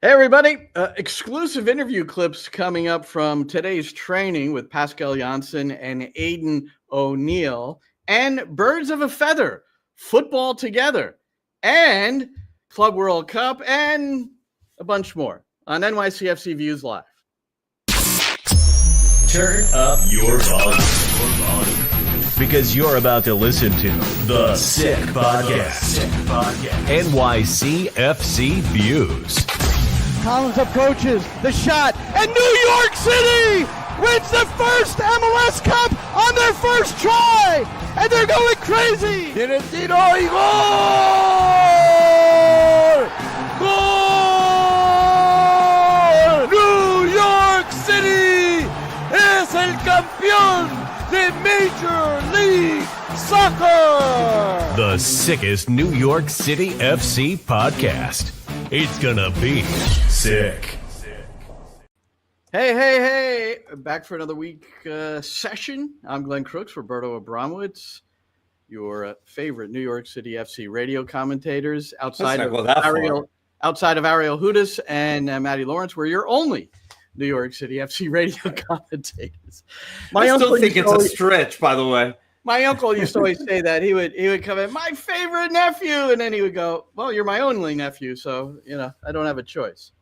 Hey, everybody. Exclusive interview clips coming up from today's training with Pascal Janssen and Aiden O'Neill, and Birds of a Feather, football together, and Club World Cup, and a bunch more on NYCFC Views Live. Turn up your volume. Because you're about to listen to The Sick Podcast. NYCFC Views. Collins approaches the shot, and New York City wins the first MLS Cup on their first try, and they're going crazy. Tiene el tiro y gol! Gol! New York City es el campeón de Major League Soccer. The sickest New York City FC podcast. It's gonna be sick. Hey. Back for another week session. I'm Glenn Crooks, Roberto Abramowitz, your favorite New York City FC radio commentators outside of Ariel Hudas and Matty Lawrence. We're your only New York City FC radio commentators. I still think it's a stretch, by the way. My uncle used to always say that he would come in, my favorite nephew, and then he would go, well, you're my only nephew, so I don't have a choice.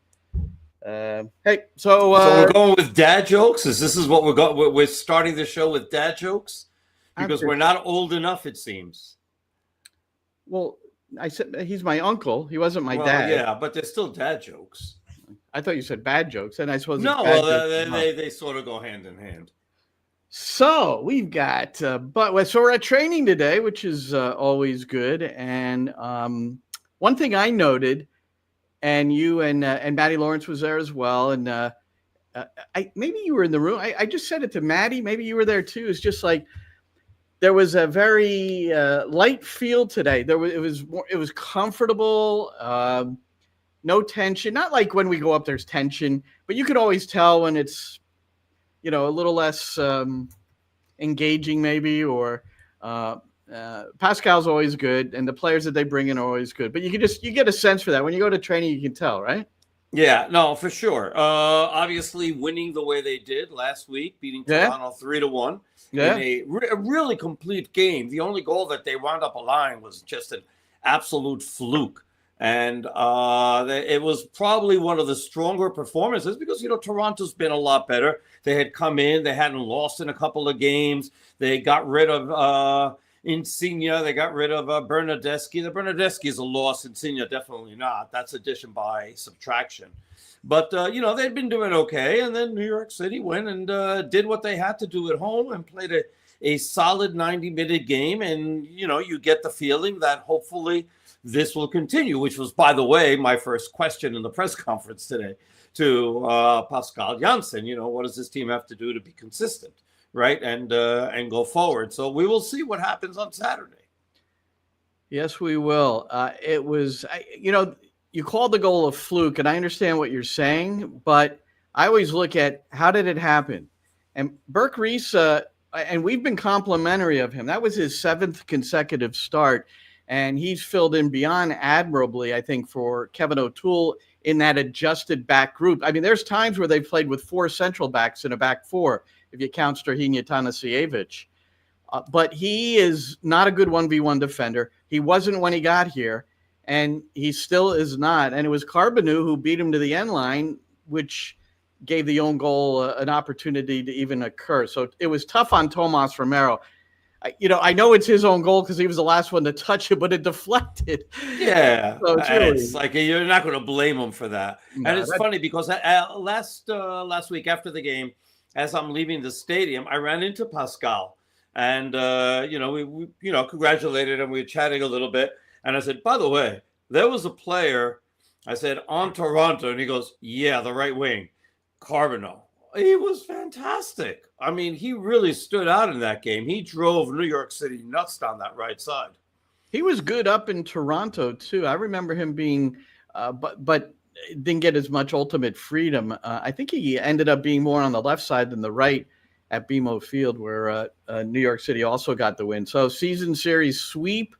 So we're going with dad jokes. Is what we're going? We're starting the show with dad jokes because we're not old enough, it seems. Well, I said he's my uncle. He wasn't my dad. Yeah, but they're still dad jokes. I thought you said bad jokes, and I suppose they sort of go hand in hand. So we've got, so we're at training today, which is always good. And one thing I noted, and you and Matty Lawrence was there as well, and maybe you were in the room. I just said it to Matty. Maybe you were there too. It's just like there was a very light feel today. It was comfortable, no tension. Not like when we go up, there's tension, but you could always tell when it's a little less engaging maybe, or Pascal's always good, and the players that they bring in are always good. But you get a sense for that. When you go to training, you can tell, right? Yeah, no, for sure. Obviously, winning the way they did last week, beating Toronto 3-1 in a really complete game. The only goal that they wound up allowing was just an absolute fluke. And it was probably one of the stronger performances because, Toronto's been a lot better. They had come in. They hadn't lost in a couple of games. They got rid of Insigne. They got rid of Bernardeschi. The Bernardeschi is a loss. Insigne, definitely not. That's addition by subtraction. But, they'd been doing okay. And then New York City went and did what they had to do at home and played a solid 90-minute game. And, you get the feeling that hopefully this will continue, which was, by the way, my first question in the press conference today to Pascal Janssen. What does this team have to do to be consistent, right, and go forward? So we will see what happens on Saturday. Yes, we will. It was, you called the goal a fluke, and I understand what you're saying, but I always look at how did it happen? And Burke Reese, and we've been complimentary of him. That was his 7th consecutive start. And he's filled in beyond admirably, I think, for Kevin O'Toole in that adjusted back group. I mean, there's times where they've played with 4 central backs in a back 4, if you count Strahinja Tanasiewicz. But he is not a good 1v1 defender. He wasn't when he got here, and he still is not. And it was Carbonu who beat him to the end line, which gave the own goal an opportunity to even occur. So it was tough on Tomas Romero. I know it's his own goal because he was the last one to touch it, but it deflected. Yeah, so it's like you're not going to blame him for that. No, and it's funny because last week after the game, as I'm leaving the stadium, I ran into Pascal, and we congratulated him. We were chatting a little bit, and I said, by the way, there was a player. I said on Toronto, and he goes, yeah, the right wing, Carbonneau. He was fantastic. I mean, he really stood out in that game. He drove New York City nuts down that right side. He was good up in Toronto, too. I remember him being, but didn't get as much ultimate freedom. I think he ended up being more on the left side than the right at BMO Field, where New York City also got the win. So season series sweep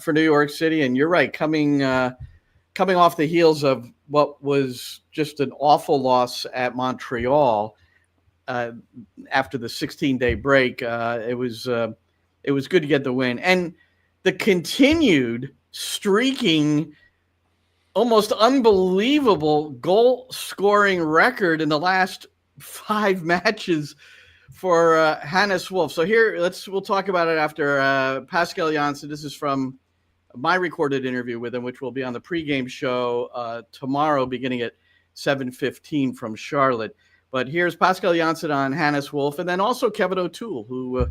for New York City. And you're right, coming off the heels of what was just an awful loss at Montreal after the 16-day break. It was good to get the win. And the continued streaking, almost unbelievable goal-scoring record in the last 5 matches for Hannes Wolf. So here, we'll talk about it after Pascal Janssen. This is from my recorded interview with him, which will be on the pregame show tomorrow, beginning at 7:15 from Charlotte. But here's Pascal Janssen on Hannes Wolf, and then also Kevin O'Toole, who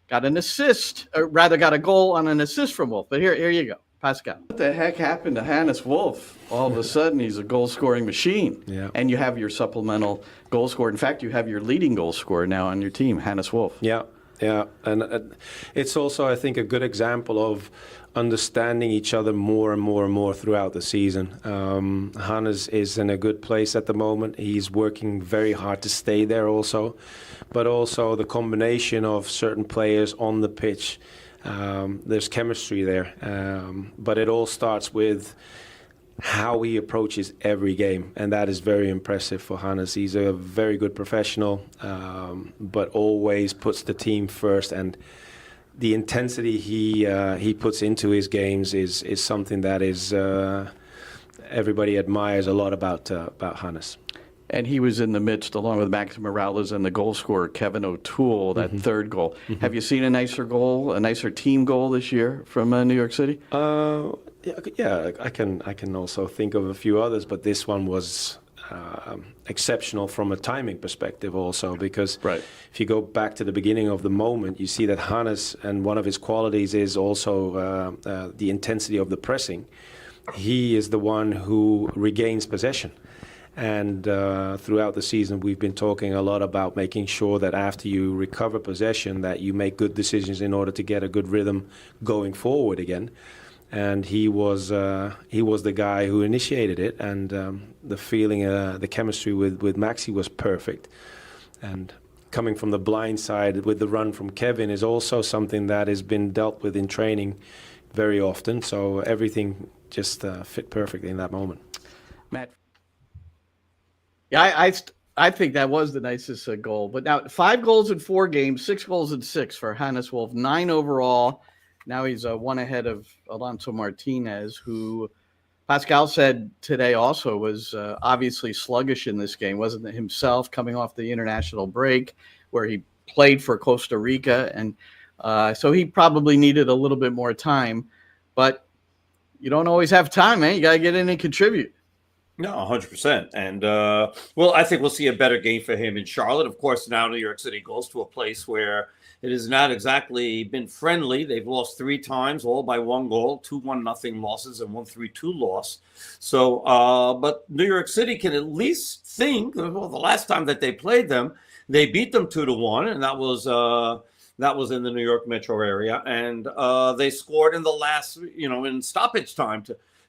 got an assist, or rather got a goal on an assist from Wolf. But here you go, Pascal. What the heck happened to Hannes Wolf? All of a sudden, he's a goal-scoring machine. Yeah. And you have your supplemental goal scorer. In fact, you have your leading goal scorer now on your team, Hannes Wolf. Yeah. And it's also, I think, a good example of understanding each other more and more and more throughout the season. Hannes is in a good place at the moment. He's working very hard to stay there also. But also the combination of certain players on the pitch, there's chemistry there. But it all starts with how he approaches every game, and that is very impressive for Hannes. He's a very good professional, but always puts the team first, and the intensity he puts into his games is something that is everybody admires a lot about Hannes. And he was in the midst, along with Max Morales and the goal scorer Kevin O'Toole, that third goal. Have you seen a nicer team goal this year from New York City? Yeah, I can also think of a few others, but this one was exceptional from a timing perspective also, because if you go back to the beginning of the moment, you see that Hannes, and one of his qualities is also the intensity of the pressing. He is the one who regains possession. And throughout the season, we've been talking a lot about making sure that after you recover possession, that you make good decisions in order to get a good rhythm going forward again. And he was the guy who initiated it, and the feeling, the chemistry with Maxi was perfect. And coming from the blind side with the run from Kevin is also something that has been dealt with in training very often. So everything just fit perfectly in that moment. Matt. Yeah, I think that was the nicest goal. But now 5 goals in 4 games, 6 goals in 6 for Hannes Wolf, 9 overall. Now he's 1 ahead of Alonso Martinez, who Pascal said today also was obviously sluggish in this game. Wasn't himself, coming off the international break where he played for Costa Rica. And so he probably needed a little bit more time. But you don't always have time, man. You got to get in and contribute. No, 100%. And, well, I think we'll see a better game for him in Charlotte. Of course, now New York City goes to a place where it has not exactly been friendly. They've lost 3 times, all by 1 goal, 2 1-0 losses and 1 3-2 loss. So, but New York City can at least think, well, the last time that they played them, they beat them 2-1, and that was in the New York metro area. And they scored in the last, in stoppage time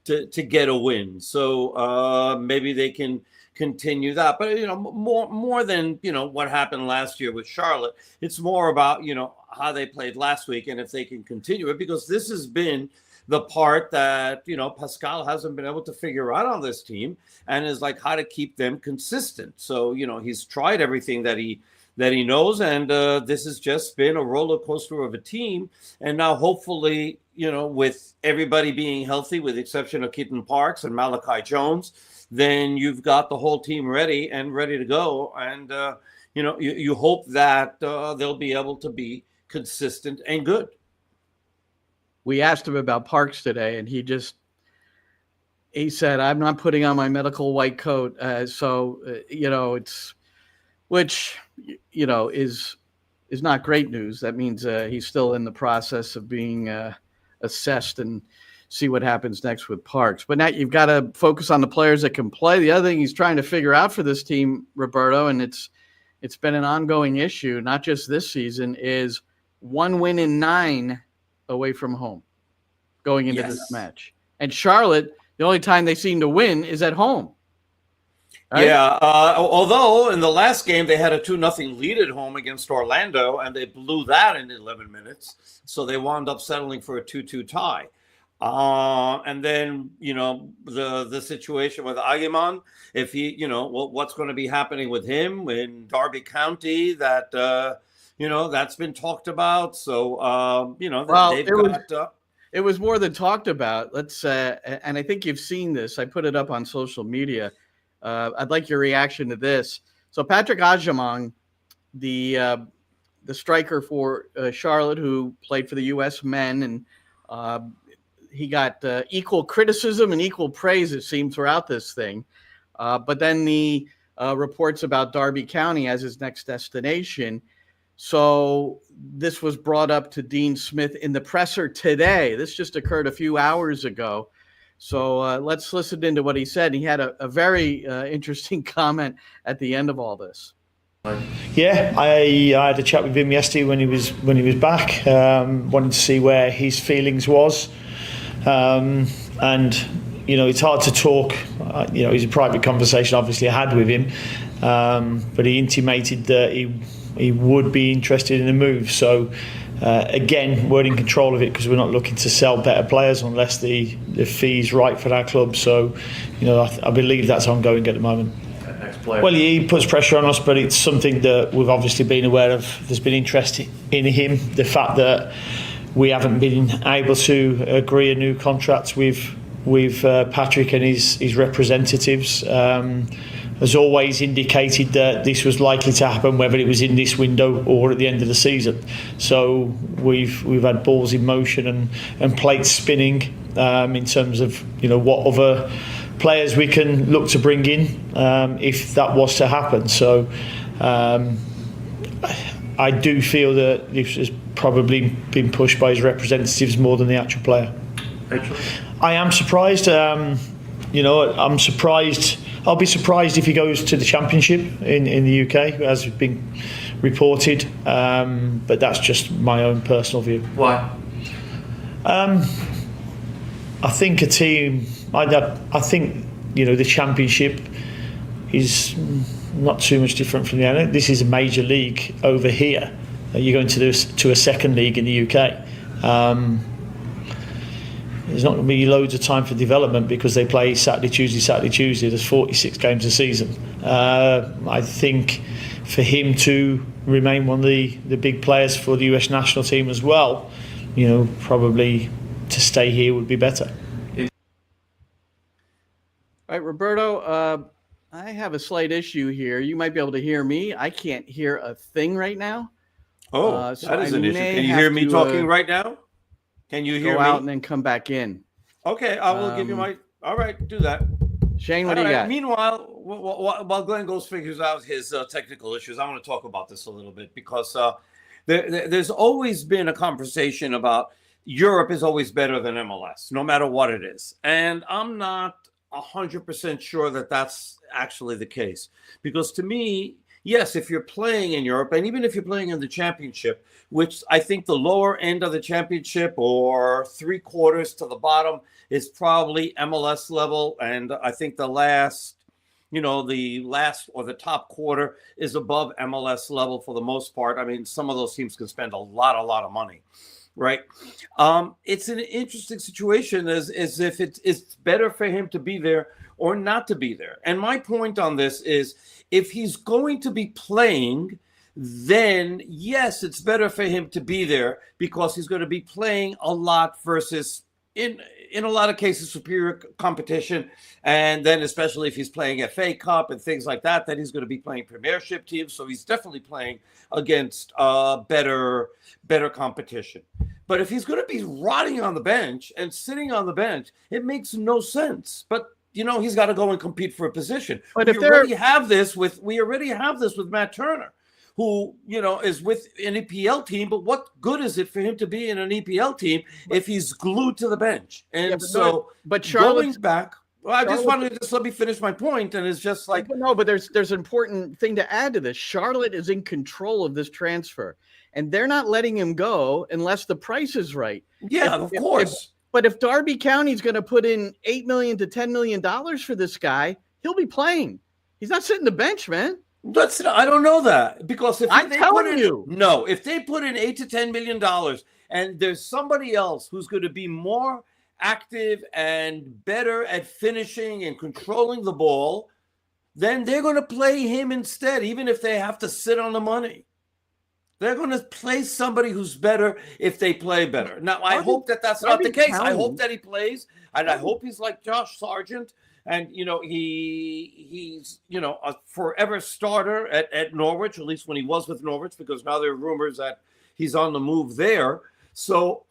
to get a win. So maybe they can continue that. But, more than, what happened last year with Charlotte, it's more about, how they played last week and if they can continue it, because this has been the part that, Pascal hasn't been able to figure out on this team, and is like how to keep them consistent. So, he's tried everything that he knows, and this has just been a roller coaster of a team. And now hopefully, with everybody being healthy, with the exception of Keaton Parks and Malachi Jones, then you've got the whole team ready to go. And, you hope that they'll be able to be consistent and good. We asked him about Parks today, and he said, I'm not putting on my medical white coat. Which is not great news. That means he's still in the process of being assessed, and see what happens next with Parks. But now you've got to focus on the players that can play. The other thing he's trying to figure out for this team, Roberto, and it's been an ongoing issue, not just this season, is 1 win in 9 away from home going into this match. And Charlotte, the only time they seem to win is at home. Right? Yeah, although in the last game they had a 2-0 lead at home against Orlando, and they blew that in 11 minutes. So they wound up settling for a 2-2 tie. And then, the situation with Aguiman, if he, what's going to be happening with him in Derby County, that, that's been talked about. So, it was more than talked about. And I think you've seen this. I put it up on social media. I'd like your reaction to this. So Patrick Agyemang, the striker for Charlotte, who played for the U.S. men, and he got equal criticism and equal praise, it seemed, throughout this thing. But then the reports about Derby County as his next destination. So this was brought up to Dean Smith in the presser today. This just occurred a few hours ago. So let's listen into what he said. He had a very interesting comment at the end of all this. Yeah, I had a chat with him yesterday when he was back. Wanted to see where his feelings was. And it's hard to talk. It's a private conversation obviously I had with him, but he intimated that he would be interested in a move. So again, we're in control of it because we're not looking to sell better players unless the fee's right for our club. So I believe that's ongoing at the moment. Well, he puts pressure on us, but it's something that we've obviously been aware of. There's been interest in him. The fact that we haven't been able to agree a new contract with Patrick and his representatives has always indicated that this was likely to happen, whether it was in this window or at the end of the season. So we've had balls in motion and plates spinning in terms of what other players we can look to bring in if that was to happen. So I do feel that this has probably been pushed by his representatives more than the actual player. I am surprised. I'm surprised. I'll be surprised if he goes to the Championship in the UK, as has been reported. But that's just my own personal view. Why? I think a team. I think the Championship is not too much different from the other. This is a major league over here. You're going to a second league in the UK. There's not going to be loads of time for development because they play Saturday, Tuesday. There's 46 games a season. I think for him to remain one of the big players for the US national team as well, probably to stay here would be better. All right, Roberto, I have a slight issue here. You might be able to hear me. I can't hear a thing right now. Oh, so that is an issue. Can you hear me talking right now? Can you hear me? Go out and then come back in. Okay, I will give you my... All right, do that. Shane, what do you got? Meanwhile, while Glenn figures out his technical issues, I want to talk about this a little bit because there's always been a conversation about Europe is always better than MLS, no matter what it is. And I'm not 100% sure that that's actually the case. Because to me, yes, if you're playing in Europe, and even if you're playing in the Championship, which I think the lower end of the Championship or 3/4 to the bottom is probably MLS level. And I think the last or the top quarter is above MLS level for the most part. I mean, some of those teams can spend a lot of money. Right. It's an interesting situation as if it's better for him to be there or not to be there. And my point on this is if he's going to be playing, then yes, it's better for him to be there because he's going to be playing a lot versus in a lot of cases superior competition. And then especially if he's playing FA Cup and things like that, then he's going to be playing Premiership teams. So he's definitely playing against better competition. But if he's going to be rotting on the bench and sitting on the bench, it makes no sense. But he's got to go and compete for a position. But we already have this with Matt Turner, who is with an EPL team. But what good is it for him to be in an EPL team if he's glued to the bench? And but Charlotte's going back. Well, I just wanted to let me finish my point, and it's just like no. But there's an important thing to add to this. Charlotte is in control of this transfer, and they're not letting him go unless the price is right. Yeah, of course. But if Derby County is going to put in $8 million to $10 million for this guy, he'll be playing. He's not sitting the bench, man. I don't know that because if I'm telling you, if they put in $8 to $10 million, and there's somebody else who's going to be more active and better at finishing and controlling the ball, then they're going to play him instead, even if they have to sit on the money. They're going to play somebody who's better if they play better. Now, I hope that that's not the case. I hope that he plays, and I hope he's like Josh Sargent, and he's a forever starter at Norwich, at least when he was with Norwich, because now there are rumors that he's on the move there. So,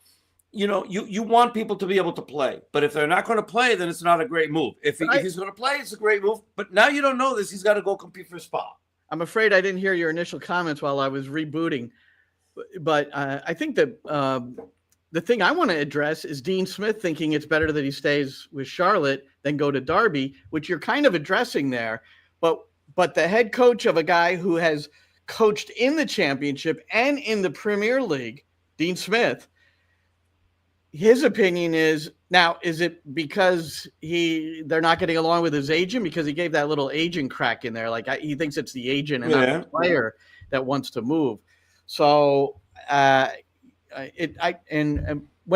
you want people to be able to play, but if they're not going to play, then it's not a great move. If he's going to play, it's a great move. But now you don't know this; he's got to go compete for a spot. I'm afraid I didn't hear your initial comments while I was rebooting, but I think that the thing I want to address is Dean Smith thinking it's better that he stays with Charlotte than go to Derby, which you're kind of addressing there. But the head coach of a guy who has coached in the Championship and in the Premier League, Dean Smith, his opinion is, now, is it because they're not getting along with his agent, because he gave that little agent crack in there? Like he thinks it's the agent and not the player that wants to move. So when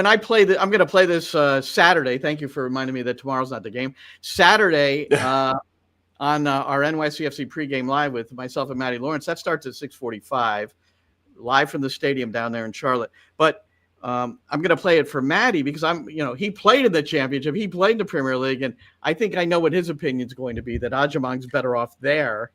I play I'm going to play this Saturday. Thank you for reminding me that tomorrow's not the game. Saturday on our NYCFC pregame live with myself and Matty Lawrence. That starts at 6:45, live from the stadium down there in Charlotte. But I'm going to play it for Matty because he played in the Championship. He played in the Premier League. And I think I know what his opinion is going to be, that Agyemang's better off there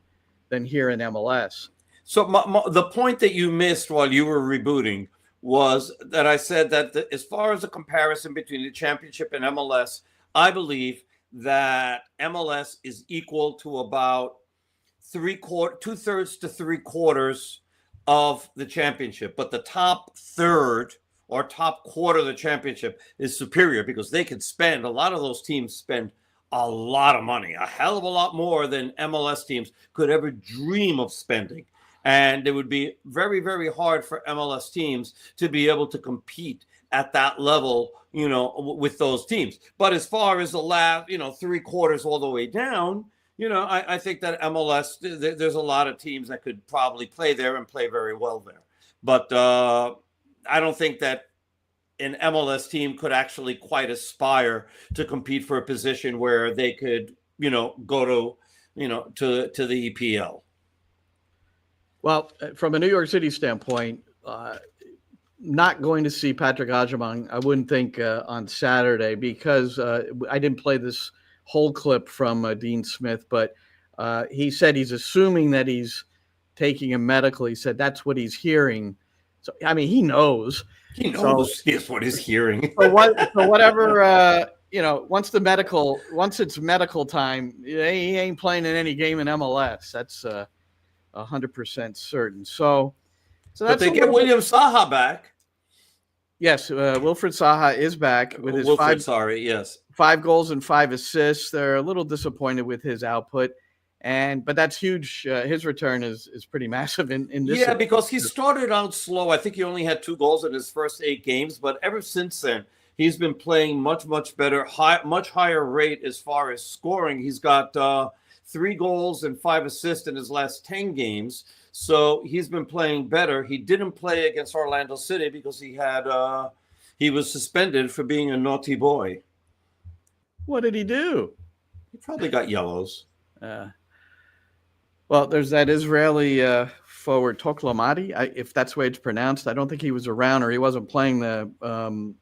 than here in MLS. So the point that you missed while you were rebooting was that I said that as far as a comparison between the Championship and MLS, I believe that MLS is equal to about 2/3 to 3/4 of the Championship. But the top third or top quarter of the Championship is superior because they can spend, a lot of those teams spend a lot of money, a hell of a lot more than MLS teams could ever dream of spending. And it would be very, very hard for MLS teams to be able to compete at that level, with those teams. But as far as the last, 3/4 all the way down, I think that MLS, there's a lot of teams that could probably play there and play very well there. But I don't think that an MLS team could actually quite aspire to compete for a position where they could, go to the EPL. Well, from a New York City standpoint, not going to see Patrick Agyemang, I wouldn't think, on Saturday, because I didn't play this whole clip from Dean Smith, but he said he's assuming that he's taking a medical. He said that's what he's hearing. So, I mean, he knows. He knows what he's hearing. So whatever, once it's medical time, he ain't playing in any game in MLS. That's 100% certain. So that's. But they get William Saha back. Yes, Wilfried Saha is back with his 5 goals and 5 assists. They're a little disappointed with his output. But that's huge. His return is pretty massive in this. Yeah, because he started out slow. I think he only had 2 goals in his first 8 games, but ever since then, he's been playing much, much better, much higher rate as far as scoring. He's got 3 goals and 5 assists in his last 10 games. So he's been playing better. He didn't play against Orlando City because he was suspended for being a naughty boy. What did he do? He probably got yellows. Well, there's that Israeli forward Toklamadi, if that's the way it's pronounced. I don't think he was around, or he wasn't playing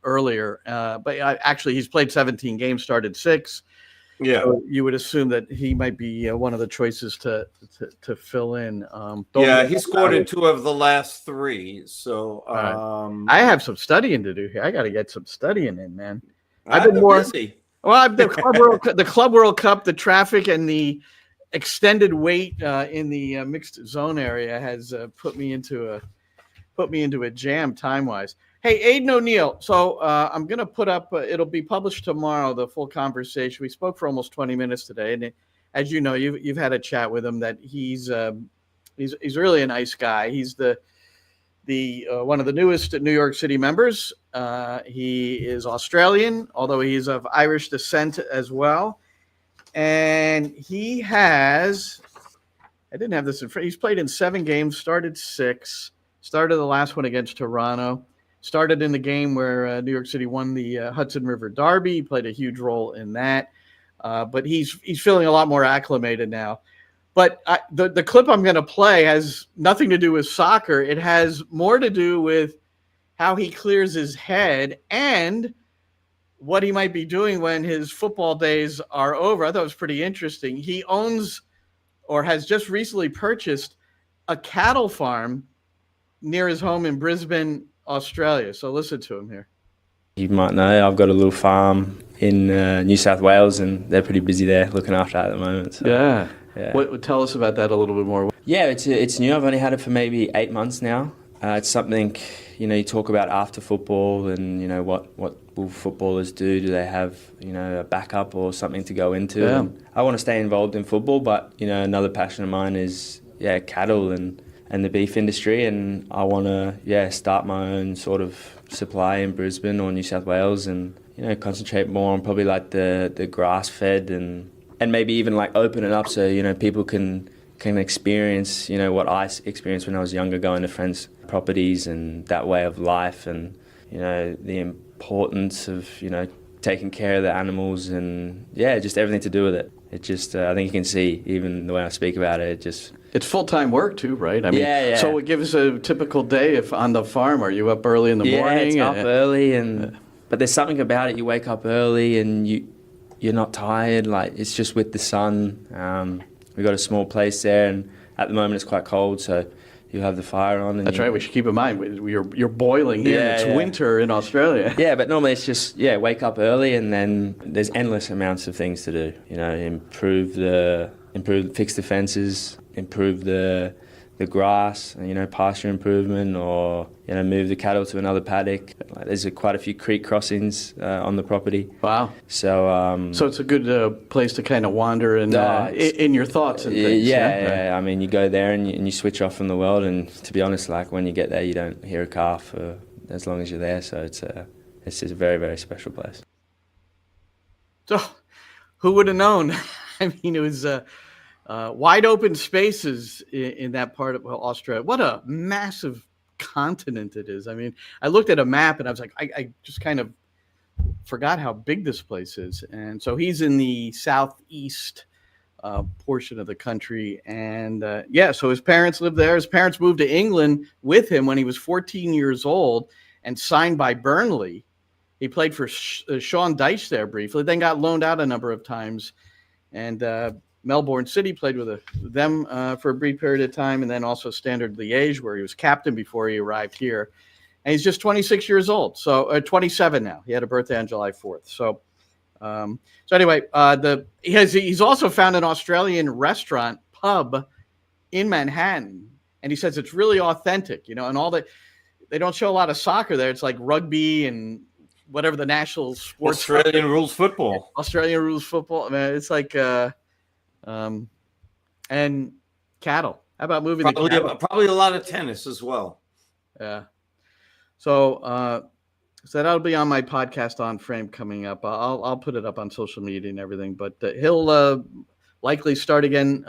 earlier. But actually, he's played 17 games, started 6. Yeah, so you would assume that he might be one of the choices to fill in. He scored in 2 of the last 3. So I have some studying to do here. I got to get some studying in, man. I've been more busy. Well, the Club World Cup, the traffic, and the extended wait in the mixed zone area has put me into a jam time wise. Hey, Aidan O'Neill. So I'm going to put up. It'll be published tomorrow. The full conversation. We spoke for almost 20 minutes today, and as you know, you've had a chat with him. That he's really a nice guy. He's the one of the newest New York City members. He is Australian, although he's of Irish descent as well. And he has, I didn't have this in front. He's played in 7 games, started 6, started the last one against Toronto. started in the game where New York City won the Hudson River Derby. He played a huge role in that. But he's feeling a lot more acclimated now. But the clip I'm going to play has nothing to do with soccer. It has more to do with how he clears his head and what he might be doing when his football days are over. I thought it was pretty interesting. He owns or has just recently purchased a cattle farm near his home in Brisbane, Australia. So listen to him here. You might know I've got a little farm in New South Wales, and they're pretty busy there looking after it at the moment. So, yeah. Yeah. Tell us about that a little bit more. Yeah, it's new. I've only had it for maybe 8 months now. It's something, you talk about after football and, what will footballers do? Do they have, a backup or something to go into? Yeah. And I want to stay involved in football, but, another passion of mine is, cattle and the beef industry. And I want to, start my own sort of supply in Brisbane or New South Wales and, concentrate more on probably like the grass-fed and maybe even like open it up so, people can experience, what I experienced when I was younger, going to friends' properties and that way of life and, the importance of, taking care of the animals and, just everything to do with it. It just, I think you can see, even the way I speak about it, It's full-time work too, right? I mean, yeah. So give us a typical day if on the farm. Are you up early in the morning? Yeah, it's up early, but there's something about it. You wake up early and you're not tired. Like, it's just with the sun. We've got a small place there, and at the moment it's quite cold, so you have the fire on. And that's right. We should keep in mind you're boiling here. Yeah, and it's winter in Australia. Yeah, but normally it's just wake up early, and then there's endless amounts of things to do. Fix the fences, improve the grass, pasture improvement, or move the cattle to another paddock. There's quite a few creek crossings on the property. Wow. So it's a good place to kind of wander and in your thoughts and things. Yeah. I mean, you go there and you switch off from the world. And to be honest, like when you get there, you don't hear a car for as long as you're there. So it's just a very, very special place. So, who would have known? I mean, it was wide open spaces in that part of Australia. What a massive continent it is. I mean, I looked at a map and I was like, I just kind of forgot how big this place is. And so he's in the southeast portion of the country. And so his parents lived there. His parents moved to England with him when he was 14 years old and signed by Burnley. He played for Sean Dyche there briefly, then got loaned out a number of times. And Melbourne City played with them for a brief period of time, and then also Standard Liège, where he was captain before he arrived here. And he's just 26 years old, so 27 now. He had a birthday on July 4th. So anyway, he's also found an Australian restaurant pub in Manhattan, and he says it's really authentic, and all that. They don't show a lot of soccer there. It's like rugby and whatever the national sports. Australian rules football. Australian rules football. I mean, it's like. And cattle. How about moving the cattle? Probably a lot of tennis as well. Yeah. So that'll be on my podcast on Frame coming up. I'll put it up on social media and everything. But he'll likely start again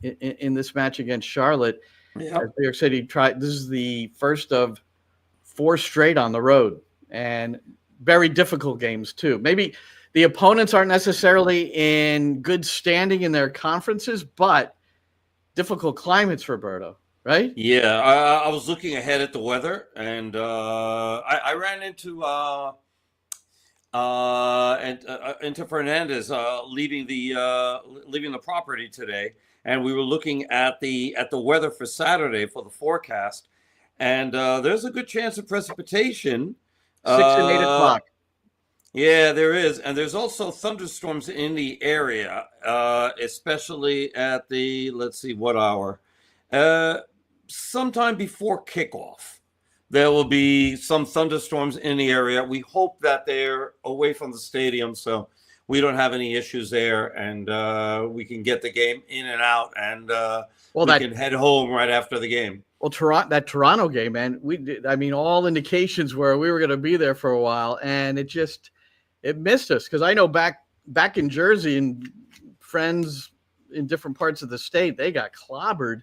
in this match against Charlotte. Yeah. New York City this is the first of 4 straight on the road, and very difficult games too. Maybe the opponents aren't necessarily in good standing in their conferences, but difficult climates, Roberto, right? Yeah, I was looking ahead at the weather, and I ran into Fernandez leaving the property today, and we were looking at the weather for Saturday for the forecast, and there's a good chance of precipitation. 6 and 8 o'clock. Yeah, there is. And there's also thunderstorms in the area, especially at let's see, what hour? Sometime before kickoff. There will be some thunderstorms in the area. We hope that they're away from the stadium, so we don't have any issues there, and we can get the game in and out, and we can head home right after the game. Well, that Toronto game, man, all indications were we were going to be there for a while, and it missed us, because I know back in Jersey and friends in different parts of the state, they got clobbered.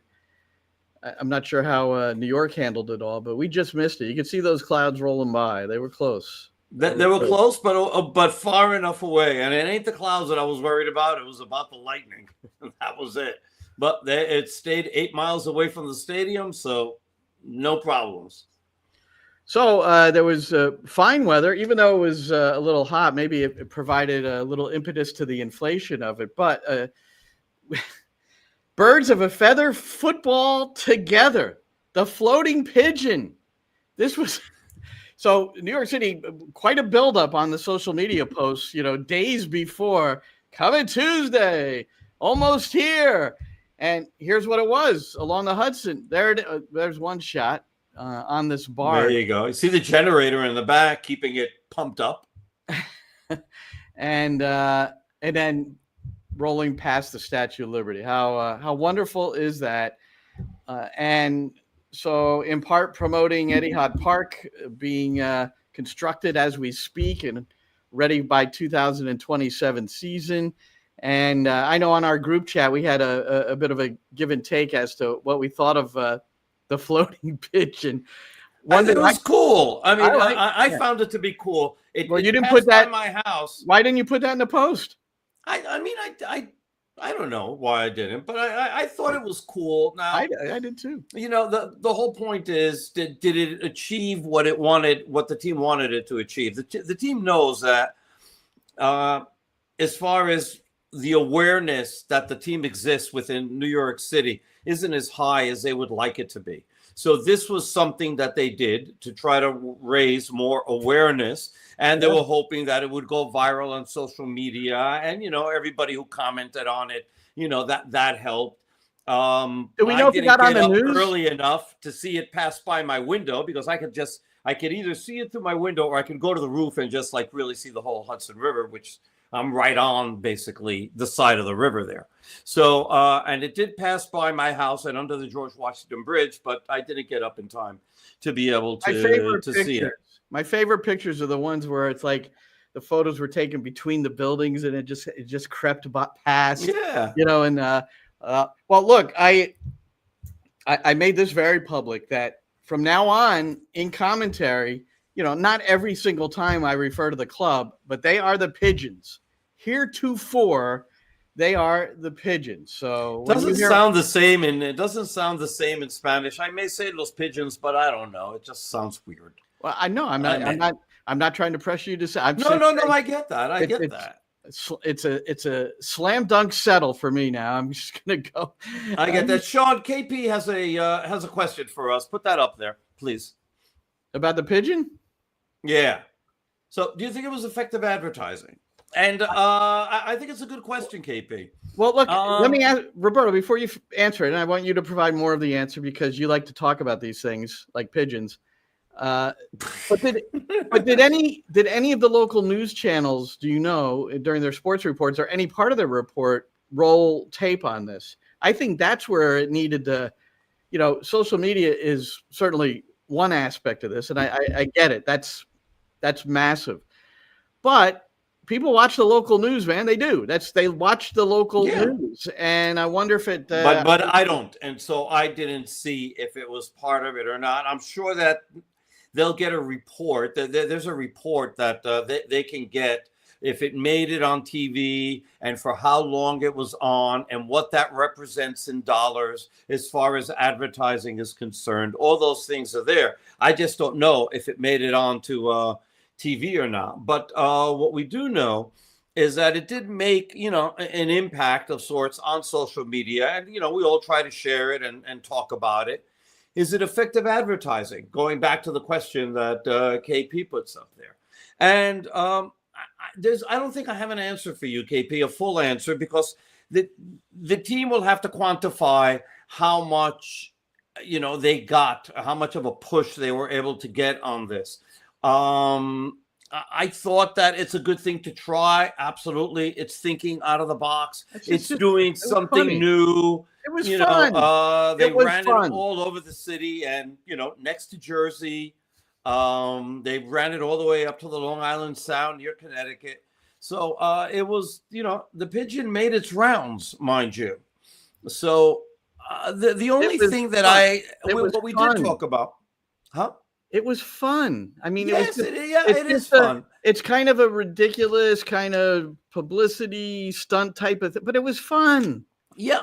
I'm not sure how New York handled it all, but we just missed it. You could see those clouds rolling by. They were close. They were close, but far enough away. And it ain't the clouds that I was worried about. It was about the lightning. That was it. But it stayed 8 miles away from the stadium, so no problems. So there was fine weather, even though it was a little hot. Maybe it provided a little impetus to the inflation of it. But birds of a feather football together. The floating pigeon. This was so New York City, quite a buildup on the social media posts, days before. Coming Tuesday, almost here. And here's what it was along the Hudson. There's one shot on this bar. There you go. You see the generator in the back, keeping it pumped up. and then rolling past the Statue of Liberty. How wonderful is that? And so in part promoting Etihad Park being constructed as we speak and ready by 2027 season. And I know on our group chat, we had a bit of a give and take as to what we thought of the floating pigeon. I think it was cool. I mean, I found it to be cool. You didn't put that in my house. Why didn't you put that in the post? I don't know why I didn't, but I thought it was cool. Now I did too. The whole point is, did it achieve what it wanted, what the team wanted it to achieve? The team knows that as far as the awareness that the team exists within New York City isn't as high as they would like it to be. So this was something that they did to try to raise more awareness, and they were hoping that it would go viral on social media, and everybody who commented on it, that helped. Do we know if it got on the news early enough to see it pass by my window? Because I could either see it through my window, or I could go to the roof and just really see the whole Hudson River, which I'm right on basically the side of the river there. So, and it did pass by my house and under the George Washington Bridge, but I didn't get up in time to be able to see it. My favorite pictures are the ones where it's like the photos were taken between the buildings and it just crept past. Yeah. Well, look, I made this very public that from now on in commentary, not every single time I refer to the club, but they are the Pigeons. Heretofore, they are the Pigeons. So it doesn't sound the same in Spanish. I may say Los Pigeons, but I don't know. It just sounds weird. Well, I know. I'm not trying to pressure you to say. No. I get that. I get that. It's a slam dunk settle for me now. I'm just gonna go. I get that. Sean, KP has a question for us. Put that up there, please. About the pigeon? Yeah. So, do you think it was effective advertising? And I think it's a good question, KP. Well, look, let me ask Roberto before you answer it, and I want you to provide more of the answer because you like to talk about these things like pigeons. But did any of the local news channels, during their sports reports or any part of their report roll tape on this? I think that's where it needed to. Social media is certainly one aspect of this, and I get it. That's massive, but people watch the local news, man. They do. They watch the local news, and I wonder if it. But I don't, and so I didn't see if it was part of it or not. I'm sure that they'll get a report. There's a report that they can get if it made it on TV and for how long it was on and what that represents in dollars as far as advertising is concerned. All those things are there. I just don't know if it made it onto TV or not. But what we do know is that it did make, an impact of sorts on social media. And, we all try to share it and talk about it. Is it effective advertising? Going back to the question that KP puts up there. And I don't think I have an answer for you, KP, a full answer, because the team will have to quantify how much, they got, how much of a push they were able to get on this. I thought that it's a good thing to try. Absolutely. It's thinking out of the box. It's doing something new. It was fun. They ran it all over the city and, next to Jersey. They ran it all the way up to the Long Island Sound near Connecticut. So it was, the Pigeon made its rounds, mind you. So The only thing that we did talk about, huh? It was fun. I mean, yes, it is fun. It's kind of a ridiculous kind of publicity stunt type of thing, but it was fun. Yeah,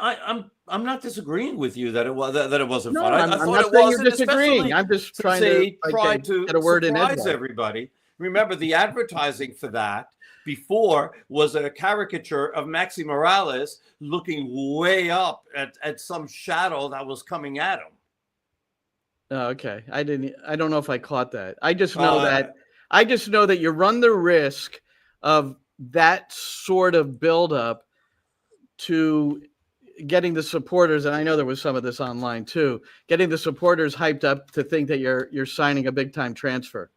I'm not disagreeing with you that it wasn't fun. I thought it was. You're disagreeing. I'm just trying to get a word in surprise everybody. Remember, the advertising for that before was a caricature of Maxi Morales looking way up at some shadow that was coming at him. Oh, okay. I don't know if I caught that. I just know that you run the risk of that sort of buildup to getting the supporters, and I know there was some of this online too, getting the supporters hyped up to think that you're signing a big time transfer.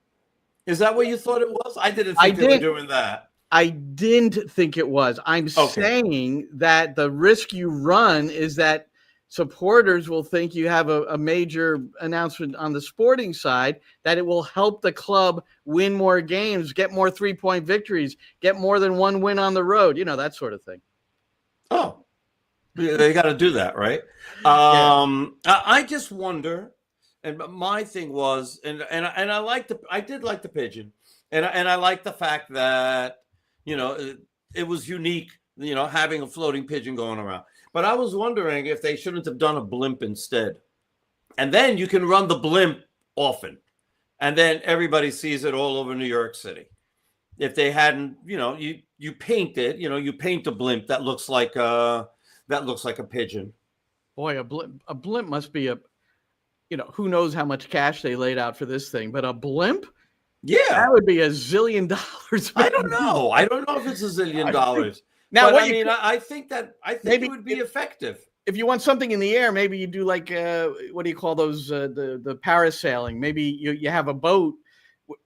Is that what you thought it was? I didn't think they were doing that. I didn't think it was. I'm saying that the risk you run is that supporters will think you have a major announcement on the sporting side, that it will help the club win more games, get more 3-point victories, get more than one win on the road, that sort of thing. Oh, they got to do that, right? I just wonder, and my thing was, and I did like the Pigeon, and I like the fact that, it was unique, having a floating pigeon going around. But I was wondering if they shouldn't have done a blimp instead. And then you can run the blimp often. And then everybody sees it all over New York City. If they hadn't, you paint it, you paint a blimp that looks like a pigeon. Boy, a blimp must be who knows how much cash they laid out for this thing, but a blimp? Yeah. That would be $1 zillion. I don't know. I don't know if it's $1 zillion. Now, I think maybe it would be effective. If you want something in the air, maybe you do like what do you call those? The parasailing. Maybe you have a boat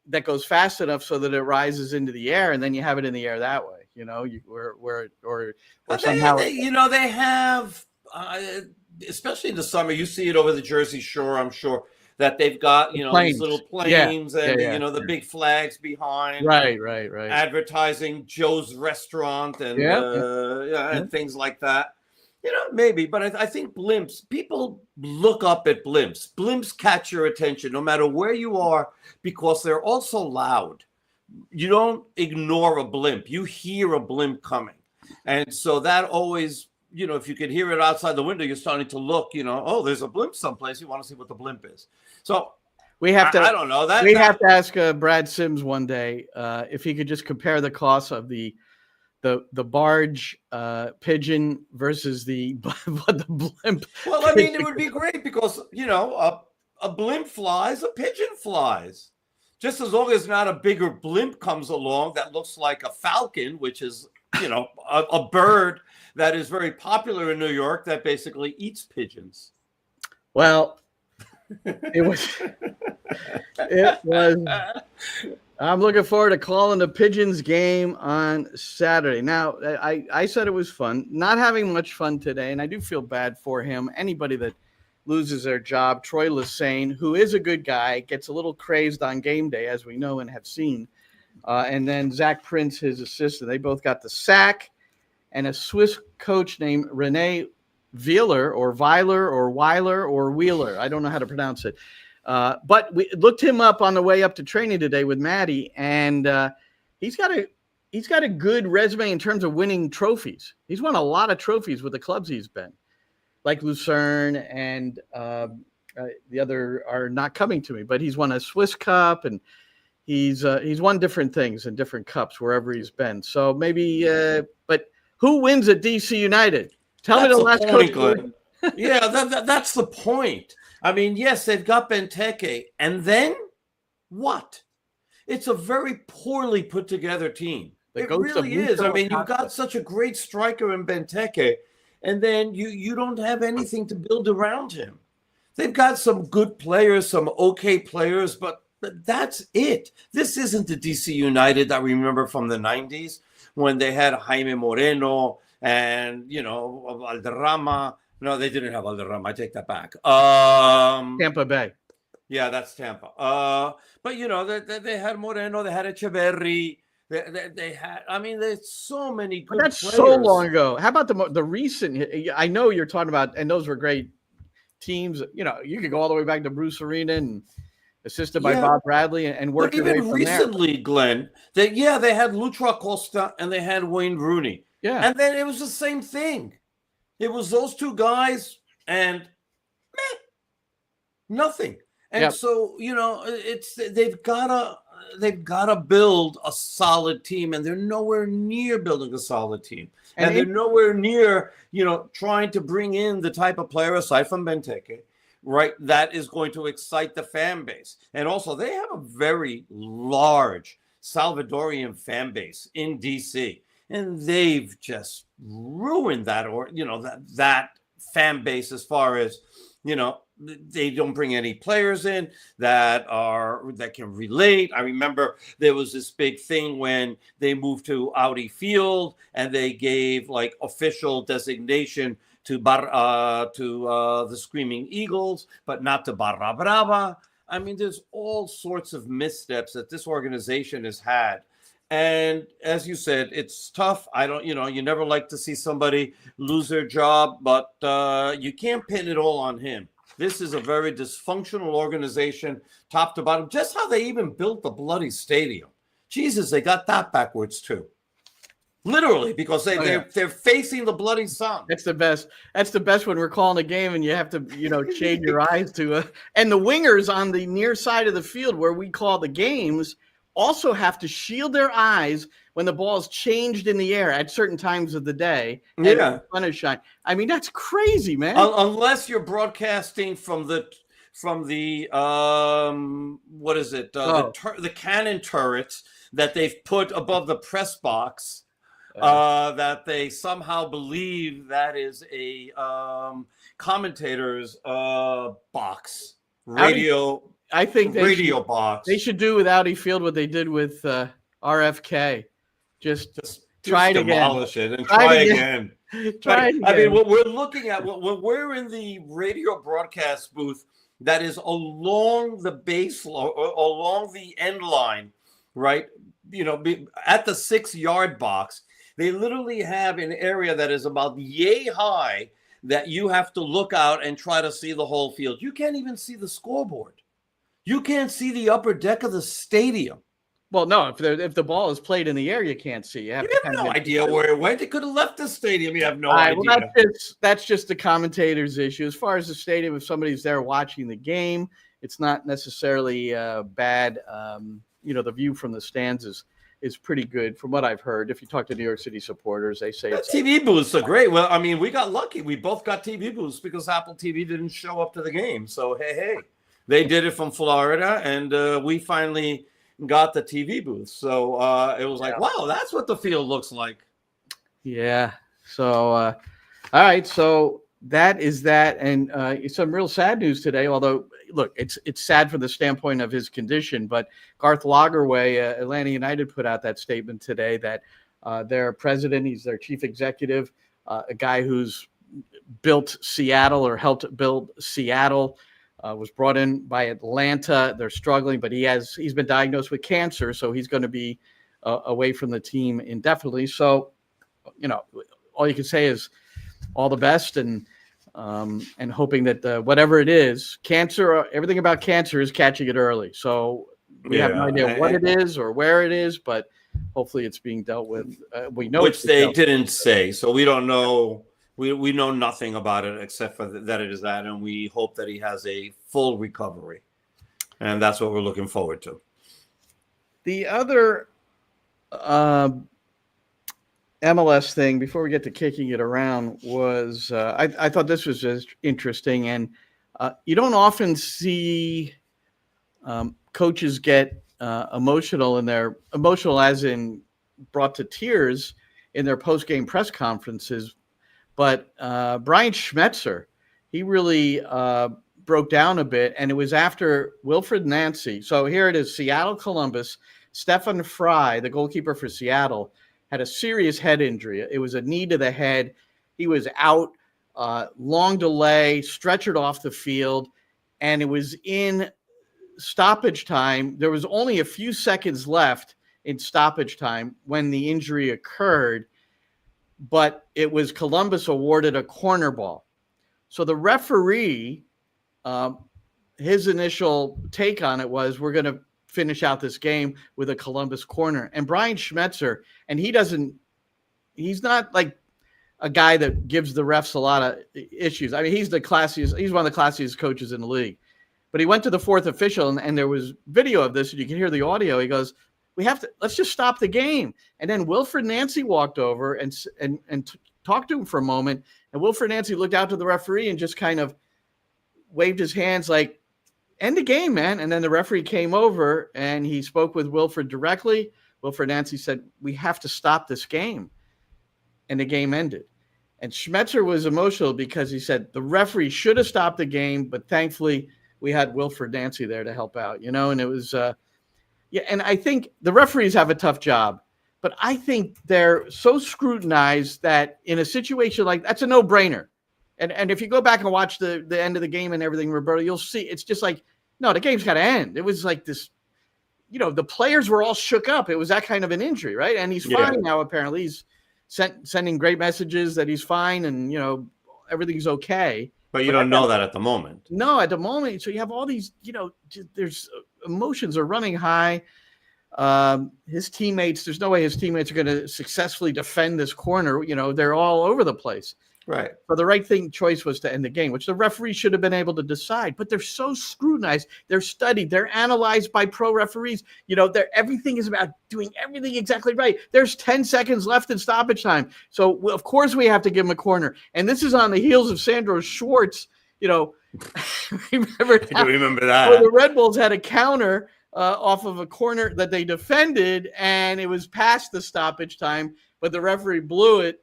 that goes fast enough so that it rises into the air, and then you have it in the air that way. Or somehow. They have, especially in the summer. You see it over the Jersey Shore. I'm sure that they've got these little planes and the big flags behind, right, advertising Joe's restaurant and and things like that. Maybe, but I think blimps, people look up at blimps. Blimps catch your attention no matter where you are because they're also loud. You don't ignore a blimp. You hear a blimp coming, and so that always. If you could hear it outside the window, you're starting to look, oh, there's a blimp someplace. You want to see what the blimp is. So we have to, I don't know that. We have to ask Brad Sims one day if he could just compare the costs of the barge pigeon versus the blimp. Well, I mean, it would be great because, a blimp flies, a pigeon flies. Just as long as not a bigger blimp comes along that looks like a falcon, which is, a bird that is very popular in New York that basically eats pigeons. Well, it was. I'm looking forward to calling the Pigeons game on Saturday. Now, I said it was fun. Not having much fun today, and I do feel bad for him. Anybody that loses their job, Troy Lesane, who is a good guy, gets a little crazed on game day, as we know and have seen. And then Zach Prince, his assistant, they both got the sack. And a Swiss coach named Rene Wheeler or Wheeler. I don't know how to pronounce it. But we looked him up on the way up to training today with Maddie, and he's got a good resume in terms of winning trophies. He's won a lot of trophies with the clubs he's been, like Lucerne and the other are not coming to me, but he's won a Swiss Cup and he's won different things in different cups wherever he's been. So maybe, but who wins at DC United? Tell me the last coach. Yeah, that's the point. I mean, yes, they've got Benteke, and then what? It's a very poorly put together team. It really is. I mean, you've got such a great striker in Benteke, and then you don't have anything to build around him. They've got some good players, some okay players, but that's it. This isn't the DC United that we remember from the 90s when they had Jaime Moreno and, Valderrama. No, they didn't have Valderrama. I take that back. Tampa Bay. Yeah, that's Tampa. But, they had Moreno, they had Echeverri, They had. I mean, there's so many good. But that's players. so long ago. How about the recent? I know you're talking about, and those were great teams. You know, you could go all the way back to Bruce Arena and assisted by Bob Bradley and work. But even recently, Glenn, they had Lutra Costa and they had Wayne Rooney. Yeah, and then it was the same thing. It was those two guys and nothing. And so, you know, they've gotta build a solid team, and they're nowhere near building a solid team. And they're nowhere near, you know, trying to bring in the type of player aside from Benteke, right, that is going to excite the fan base. And also they have a very large Salvadorian fan base in DC. And they've just ruined that, or, you know, that fan base as far as, you know, they don't bring any players in that can relate. I remember there was this big thing when they moved to Audi Field and they gave like official designation to the Screaming Eagles, but not to Barra Brava. I mean, there's all sorts of missteps that this organization has had. And as you said, it's tough. You never like to see somebody lose their job, but you can't pin it all on him. This is a very dysfunctional organization, top to bottom. Just how they even built the bloody stadium. Jesus, they got that backwards too. Literally, because they're facing the bloody sun. That's the best. That's the best when we're calling a game and you have to, you know, change your eyes to and the wingers on the near side of the field where we call the games also have to shield their eyes when the ball's changed in the air at certain times of the day. And the sun is shining. I mean, that's crazy, man. Unless you're broadcasting from the what is it? The cannon turrets that they've put above the press box. That they somehow believe that is a commentator's box, radio. I think radio box. They should do with Audi Field what they did with RFK. Just try it again. Demolish it and try again. Try it again. I mean, what we're looking at, when we're in the radio broadcast booth that is along the base, along the end line, right? You know, at the 6-yard box, they literally have an area that is about yay high that you have to look out and try to see the whole field. You can't even see the scoreboard. You can't see the upper deck of the stadium. Well, no, if the ball is played in the air, you can't see. You have no idea where it went. It could have left the stadium. You have no idea. Well, that's just the commentator's issue. As far as the stadium, if somebody's there watching the game, it's not necessarily bad. You know, the view from the stands is pretty good from what I've heard. If you talk to New York City supporters, they say TV booths are great. Well, I mean, we got lucky. We both got TV booths because Apple TV didn't show up to the game. So, hey. They did it from Florida, and we finally got the TV booth. So it was like, wow, that's what the field looks like. Yeah. So, all right. So that is that. And some real sad news today, although, look, it's sad from the standpoint of his condition. But Garth Lagerwey, Atlanta United, put out that statement today that their president, he's their chief executive, a guy who's built Seattle or helped build Seattle, was brought in by Atlanta. They're struggling, but he's been diagnosed with cancer, so he's going to be away from the team indefinitely. So, you know, all you can say is all the best, and hoping that whatever it is, cancer, everything about cancer is catching it early. So we have no idea what it is or where it is, but hopefully it's being dealt with. We know, which they didn't say, so we don't know. We know nothing about it except for that it is that, and we hope that he has a full recovery, and that's what we're looking forward to. The other MLS thing, before we get to kicking it around, was I thought this was just interesting, and you don't often see coaches get emotional as in brought to tears in their post-game press conferences. But Brian Schmetzer, he really broke down a bit, and it was after Wilfred Nancy. So here it is, Seattle-Columbus. Stefan Fry, the goalkeeper for Seattle, had a serious head injury. It was a knee to the head. He was out, long delay, stretchered off the field, and it was in stoppage time. There was only a few seconds left, in stoppage time when the injury occurred, but it was Columbus awarded a corner ball. So the referee, his initial take on it was, we're going to finish out this game with a Columbus corner. And Brian Schmetzer, and he's not like a guy that gives the refs a lot of issues. I mean, he's one of the classiest coaches in the league. But he went to the fourth official, and there was video of this, and you can hear the audio. He goes, let's just stop the game. And then Wilfred Nancy walked over and talked to him for a moment. And Wilfred Nancy looked out to the referee and just kind of waved his hands like, end the game, man. And then the referee came over and he spoke with Wilfred directly. Wilfred Nancy said, we have to stop this game. And the game ended. And Schmetzer was emotional because he said the referee should have stopped the game, but thankfully we had Wilfred Nancy there to help out, and it was, and I think the referees have a tough job, but I think they're so scrutinized that in a situation like that's a no-brainer. And if you go back and watch the end of the game and everything, Roberto, you'll see it's just like, no, the game's got to end. It was like this, the players were all shook up. It was that kind of an injury, right? And he's fine now, apparently. He's sending great messages that he's fine and, everything's okay. But you don't know that at the moment. No, at the moment. So you have all these, there's emotions are running high. His teammates, there's no way his teammates are going to successfully defend this corner. They're all over the place. Right. So the right choice was to end the game, which the referee should have been able to decide. But they're so scrutinized. They're studied. They're analyzed by pro referees. Everything is about doing everything exactly right. There's 10 seconds left in stoppage time. So, of course, we have to give him a corner. And this is on the heels of Sandro Schwartz. Remember that? I do remember that. Where the Red Bulls had a counter off of a corner that they defended, and it was past the stoppage time, but the referee blew it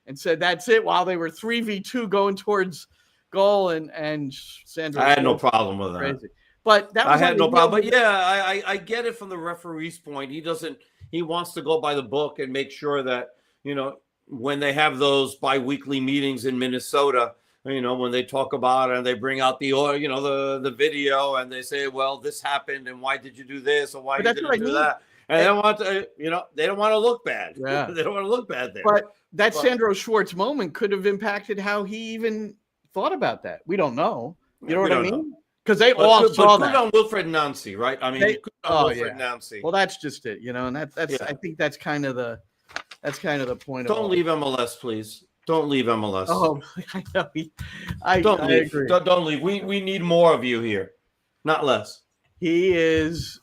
and said that's it while they were 3v2 going towards goal, and Sandro. I had no problem with that. Crazy. But that was I had no problem. But yeah, I get it from the referee's point. He wants to go by the book and make sure that, when they have those bi-weekly meetings in Minnesota, when they talk about it and they bring out the video and they say, well, this happened and why did you do this or why you didn't do that? And they don't want to, they don't want to look bad. Yeah. They don't want to look bad there. But Sandro Schwartz moment could have impacted how he even thought about that. We don't know. You know what I mean? Because they all saw that. Put on Wilfred Nancy, right? I mean, Wilfred Nancy. Well, that's just it, and that's I think that's kind of the point. Don't leave MLS, please. Don't leave MLS. Oh, I know. I agree. Don't leave. We need more of you here, not less. He is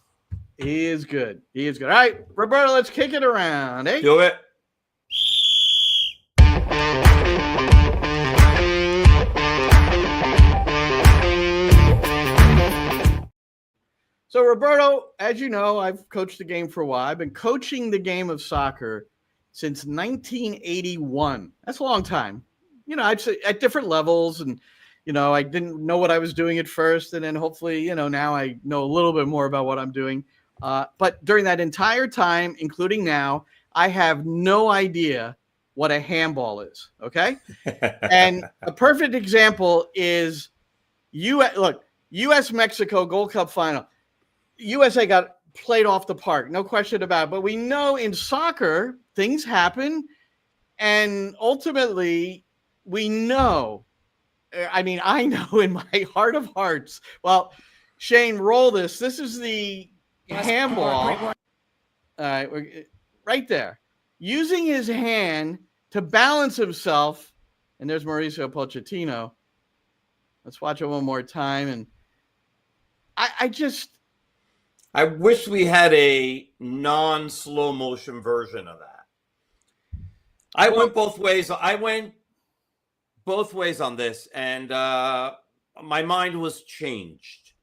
good. He is good. All right, Roberto, let's kick it around. Eh? Do it. So, Roberto, as you know, I've coached the game for a while. I've been coaching the game of soccer since 1981. That's a long time. I'd say at different levels. And, I didn't know what I was doing at first. And then hopefully, now I know a little bit more about what I'm doing. But during that entire time, including now, I have no idea what a handball is. Okay. And a perfect example is US-Mexico Gold Cup final. USA got played off the park, no question about it. But we know in soccer, things happen. And ultimately, we know, I know in my heart of hearts. Well, Shane, roll this. This is the handball. All right, right there. Using his hand to balance himself. And there's Mauricio Pochettino. Let's watch it one more time. And I wish we had a non-slow motion version of that. I went both ways on this, and my mind was changed.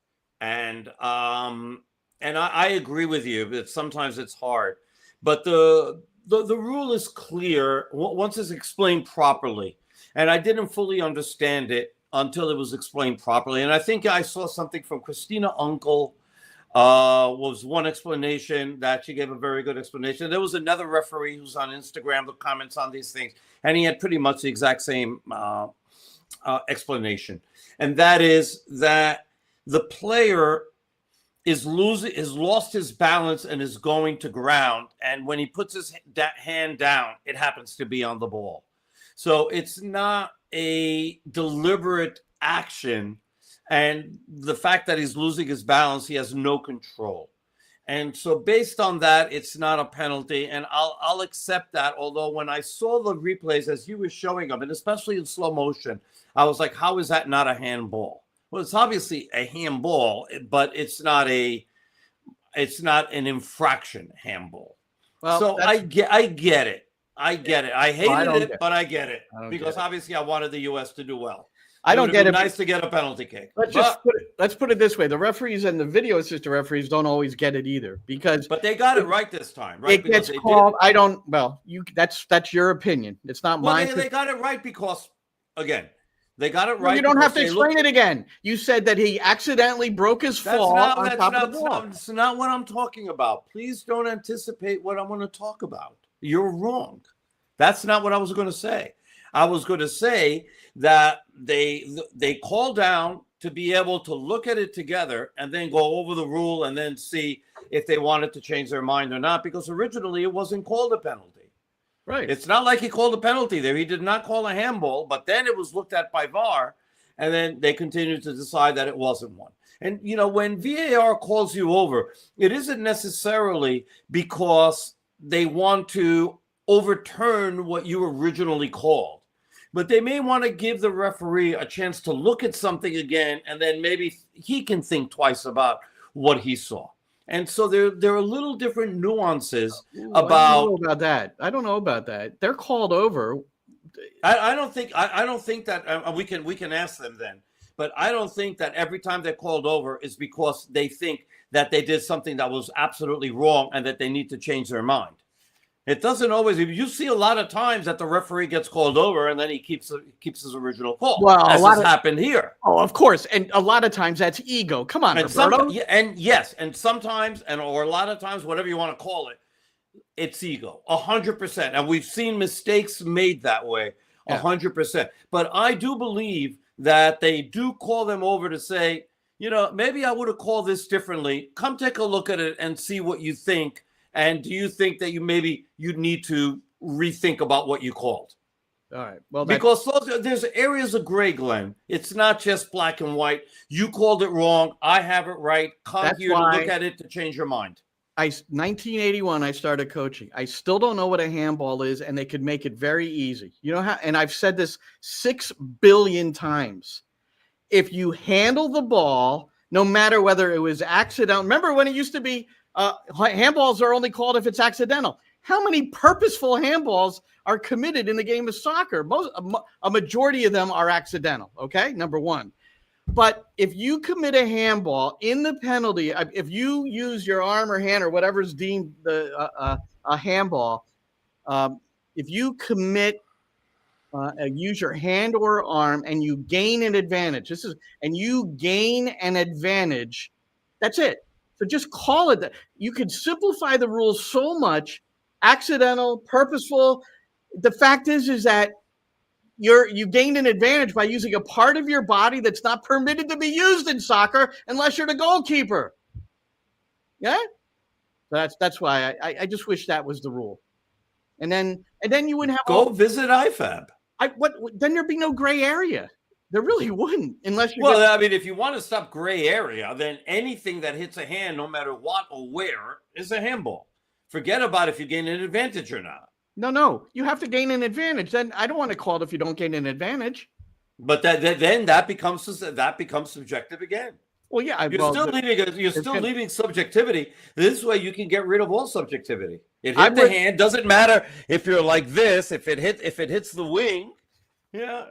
And I agree with you that sometimes it's hard, but the rule is clear once it's explained properly. And I didn't fully understand it until it was explained properly. And I think I saw something from Christina Unkel. Was one explanation that she gave a very good explanation. There was another referee who's on Instagram that comments on these things, and he had pretty much the exact same explanation. And that is that the player is lost his balance and is going to ground. And when he puts his hand down, it happens to be on the ball. So it's not a deliberate action. And the fact that he's losing his balance, he has no control. And so based on that, it's not a penalty. And I'll accept that. Although when I saw the replays as you were showing them, and especially in slow motion, I was like, how is that not a handball? Well, it's obviously a handball, but it's not an infraction handball. Well, so I get it. I hated it, but I get it because obviously I wanted the U.S. to do well. I don't get it. Nice to get a penalty kick. Let's put it this way: the referees and the video assistant referees don't always get it either, but they got it right this time, right? It gets called. I don't. Well, that's your opinion. It's not mine. They got it right because, again, they got it right. You don't have to explain it again. You said that he accidentally broke his fall on top of the ball. That's not what I'm talking about. Please don't anticipate what I'm going to talk about. You're wrong. That's not what I was going to say. I was going to say that they call down to be able to look at it together and then go over the rule and then see if they wanted to change their mind or not, because originally it wasn't called a penalty. Right. It's not like he called a penalty there. He did not call a handball, but then it was looked at by VAR, and then they continued to decide that it wasn't one. And, when VAR calls you over, it isn't necessarily because they want to overturn what you originally called, but they may want to give the referee a chance to look at something again, and then maybe he can think twice about what he saw. And so there are little different nuances about that. I don't know about that. They're called over. I don't think that we can ask them then. But I don't think that every time they're called over is because they think that they did something that was absolutely wrong and that they need to change their mind. It doesn't always. You see a lot of times that the referee gets called over and then he keeps his original call. Well, as has happened here. Oh, of course, and a lot of times that's ego. Come on, Roberto. And sometimes, or a lot of times, whatever you want to call it, it's ego, 100%. And we've seen mistakes made that way, 100%. But I do believe that they do call them over to say, maybe I would have called this differently. Come take a look at it and see what you think. And do you think that you need to rethink about what you called? All right. Well, because there's areas of gray, Glenn. It's not just black and white. You called it wrong. I have it right. Come here to look at it to change your mind. 1981, I started coaching. I still don't know what a handball is, and they could make it very easy. You know how? And I've said this 6 billion times. If you handle the ball, no matter whether it was accidental. Remember when it used to be handballs are only called if it's accidental. How many purposeful handballs are committed in the game of soccer? A majority of them are accidental. Okay, number one. But if you commit a handball in the penalty, if you use your arm or hand or whatever is deemed a handball, if you commit, use your hand or arm and you gain an advantage, that's it. So just call it that. You can simplify the rules so much. Accidental, purposeful. The fact is that you gained an advantage by using a part of your body that's not permitted to be used in soccer unless you're the goalkeeper. Yeah, that's why I just wish that was the rule. And then you wouldn't have visit IFAB. Then there'd be no gray area. There really wouldn't, unless you. Well, I mean, if you want to stop gray area, then anything that hits a hand, no matter what or where, is a handball. Forget about if you gain an advantage or not. No, you have to gain an advantage. Then I don't want to call it if you don't gain an advantage. But then that becomes subjective again. Well, yeah, you're still leaving subjectivity. This way, you can get rid of all subjectivity. It hit the hand. Doesn't matter if you're like this. If it hits the wing, yeah.